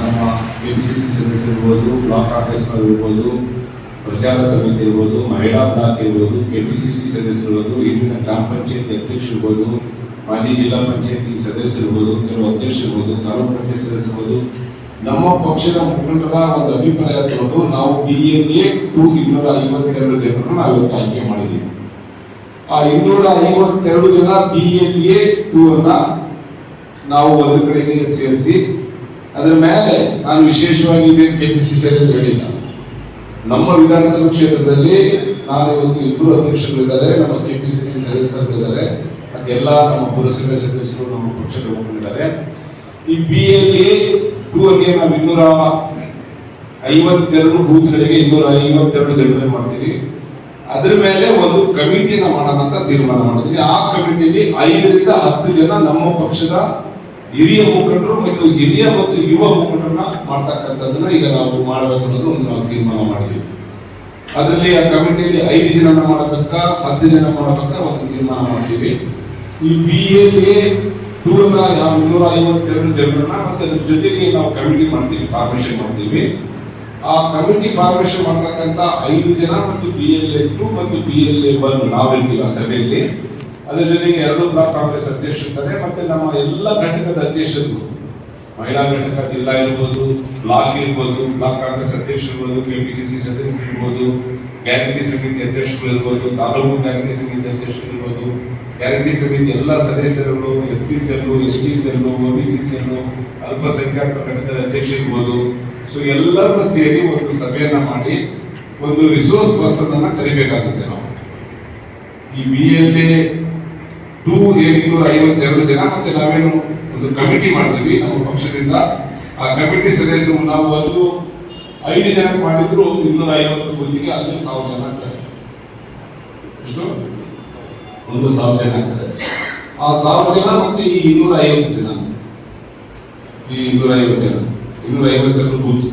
ನಮ್ಮ KPCC ಸದಸ್ಯರು ಇರ್ಬೋದು, ಬ್ಲಾಕ್ ಕಾಂಗ್ರೆಸ್ನವರು ಇರ್ಬೋದು, ಪ್ರಚಾರ ಸಮಿತಿ ಇರ್ಬೋದು, ಮಹಿಳಾ ಬ್ಲಾಕ್ ಇರ್ಬೋದು, KPCC ಸದಸ್ಯರು ಇರ್ಬೋದು, ಇಲ್ಲಿನ ಗ್ರಾಮ ಪಂಚಾಯತಿ ಅಧ್ಯಕ್ಷರು ಇರ್ಬೋದು, ಮಾಜಿ ಜಿಲ್ಲಾ ಪಂಚಾಯತಿ ಸದಸ್ಯರು ಇರ್ಬೋದು, ಕೆಲವು ಅಧ್ಯಕ್ಷರು ಇರ್ಬೋದು, ತಾಲೂಕು ಪಂಚಾಯತ್ ಸದಸ್ಯರು ಇರ್ಬೋದು, ನಮ್ಮ ಪಕ್ಷದ ಮುಖಂಡರ ಒಂದು ಅಭಿಪ್ರಾಯ ತಗೊಂಡು ನಾವು BLA2 252 ಜನರನ್ನು ನಾವು ಇವತ್ತು ಆಯ್ಕೆ ಮಾಡಿದ್ದೀವಿ. ಆ 252 ಜನ BLA2 ಅನ್ನ ನಾವು ಒಂದು ಕಡೆಗೆ ಸೇರಿಸಿ, ಅದರ ಮೇಲೆ ನಾನು ವಿಶೇಷವಾಗಿ ಇದೇನು KPCC ಹೇಳಿಲ್ಲ, ನಮ್ಮ ವಿಧಾನಸಭಾ ಕ್ಷೇತ್ರದಲ್ಲಿ ನಾನು ಇವತ್ತು 2 ಅಧ್ಯಕ್ಷರಿದ್ದಾರೆ, ನಮ್ಮ KPCC ಸದಸ್ಯರಿದ್ದಾರೆ, ಅದೆಲ್ಲ ನಮ್ಮ ಪುರಸಭೆ ಸದಸ್ಯರು, ನಮ್ಮ ಪಕ್ಷದ ಮುಖಂಡರಿದ್ದಾರೆ. ಈ BLA2 ಅಲ್ಲಿ ನಾವು 252 ಬೂತ್ಗಳಿಗೆ 252 ಜನರನ್ನು ಮಾಡ್ತೀವಿ. ಅದ್ರ ಮೇಲೆ ಒಂದು ಕಮಿಟಿನ ಮಾಡೋಣ ಅಂತ ತೀರ್ಮಾನ ಮಾಡಿದ್ವಿ. ಆ ಕಮಿಟಿಯಲ್ಲಿ 5 ರಿಂದ 10 ಜನ ನಮ್ಮ ಪಕ್ಷದ ಹಿರಿಯ ಮುಖಂಡರು ಮತ್ತು ಹಿರಿಯ ಮತ್ತು ಯುವ ಮುಖಂಡರನ್ನ ಮಾಡ್ತಕ್ಕಂಥದ್ದನ್ನ ಈಗ ನಾವು ಮಾಡಬೇಕು ಅನ್ನೋದು ಒಂದು ನಾವು ತೀರ್ಮಾನ ಮಾಡಿದ್ವಿ. ಅದರಲ್ಲಿ ಆ ಕಮಿಟಿಯಲ್ಲಿ 5 ಜನ ಮಾಡಬೇಕ, 10 ಜನ ಮಾಡಬೇಕ ಒಂದು ತೀರ್ಮಾನ ಮಾಡ್ತೀವಿ. ಈ BLA2 252 ಜನರನ್ನ ಮತ್ತೆ ಅದ್ರ ಜೊತೆಗೆ ನಾವು ಕಮಿಟಿ ಮಾಡ್ತೀವಿ, ಫಾರ್ಮೇಶನ್ ಮಾಡ್ತೀವಿ. ಆ ಕಮಿಟಿ ಫಾರ್ಮೇಶನ್ ಮಾಡ್ತಕ್ಕಂಥ 5 ಜನ ಮತ್ತು BLA2 ಮತ್ತು BLA1 ನಾವಿರ್ತೀವಿ ಆ ಸಭೆಯಲ್ಲಿ. ಅದರ ಜೊತೆಗೆ 2 ಬ್ಲಾಕ್ ಕಾಂಗ್ರೆಸ್ ಅಧ್ಯಕ್ಷರಿದ್ದಾರೆ, ಮತ್ತೆ ನಮ್ಮ ಎಲ್ಲ ಘಟಕದ ಅಧ್ಯಕ್ಷರು, ಮಹಿಳಾ ಘಟಕ ಜಿಲ್ಲಾ ಇರ್ಬೋದು, ಬ್ಲಾಕ್ ಇರ್ಬೋದು, ಬ್ಲಾಕ್ ಕಾಂಗ್ರೆಸ್ ಅಧ್ಯಕ್ಷರು ಇರ್ಬೋದು, KPCC ಸದಸ್ಯರು ಇರ್ಬೋದು, ಗ್ಯಾರಂಟಿ ಸಮಿತಿ ಅಧ್ಯಕ್ಷರು ಇರ್ಬೋದು, ತಾಲೂಕು ಗ್ಯಾರಂಟಿ ಸಮಿತಿ ಅಧ್ಯಕ್ಷರು ಇರ್ಬೋದು, ಗ್ಯಾರಂಟಿ ಸಮಿತಿ ಎಲ್ಲ ಸದಸ್ಯರುಗಳು, SC cell, ST cell, OBC cell, ಅಲ್ಪಸಂಖ್ಯಾತ ಘಟಕದ ಅಧ್ಯಕ್ಷ ಇರ್ಬೋದು. ಸೊ ಎಲ್ಲರನ್ನ ಸೇರಿ ಒಂದು ಸಭೆಯನ್ನ ಮಾಡಿ ಒಂದು ರಿಸೋರ್ಸ್ ಪರ್ಸನ್ ಅನ್ನ ಕರಿಬೇಕಾಗುತ್ತೆ. ನಾವು ಈ BLA2 252 ಜನ ಮತ್ತೆ ನಾವೇನು ಒಂದು ಕಮಿಟಿ ಮಾಡ್ತೀವಿ ನಮ್ಮ ಪಕ್ಷದಿಂದ. ಆ ಕಮಿಟಿ ಸದಸ್ಯರು ನಾವು ಒಂದು 5 ಜನ ಮಾಡಿದ್ರು 250 ಬೂತಿಗೆ ಅಲ್ಲಿ 1000 ಜನ ಆಗ್ತಾರೆ. ಎಷ್ಟು? 1000 ಜನ ಆಗ್ತದೆ. ಆ 1000 ಜನ ಮತ್ತೆ ಈ 250 ಜನ, ಈ 250 ಜನ 252 ಬೂತ್,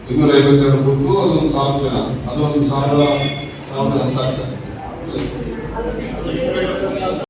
252 ಬೂತ್ ಅದೊಂದು 1000 ಜನ, ಅದೊಂದು 1000 10 ಆಗ್ತದೆ.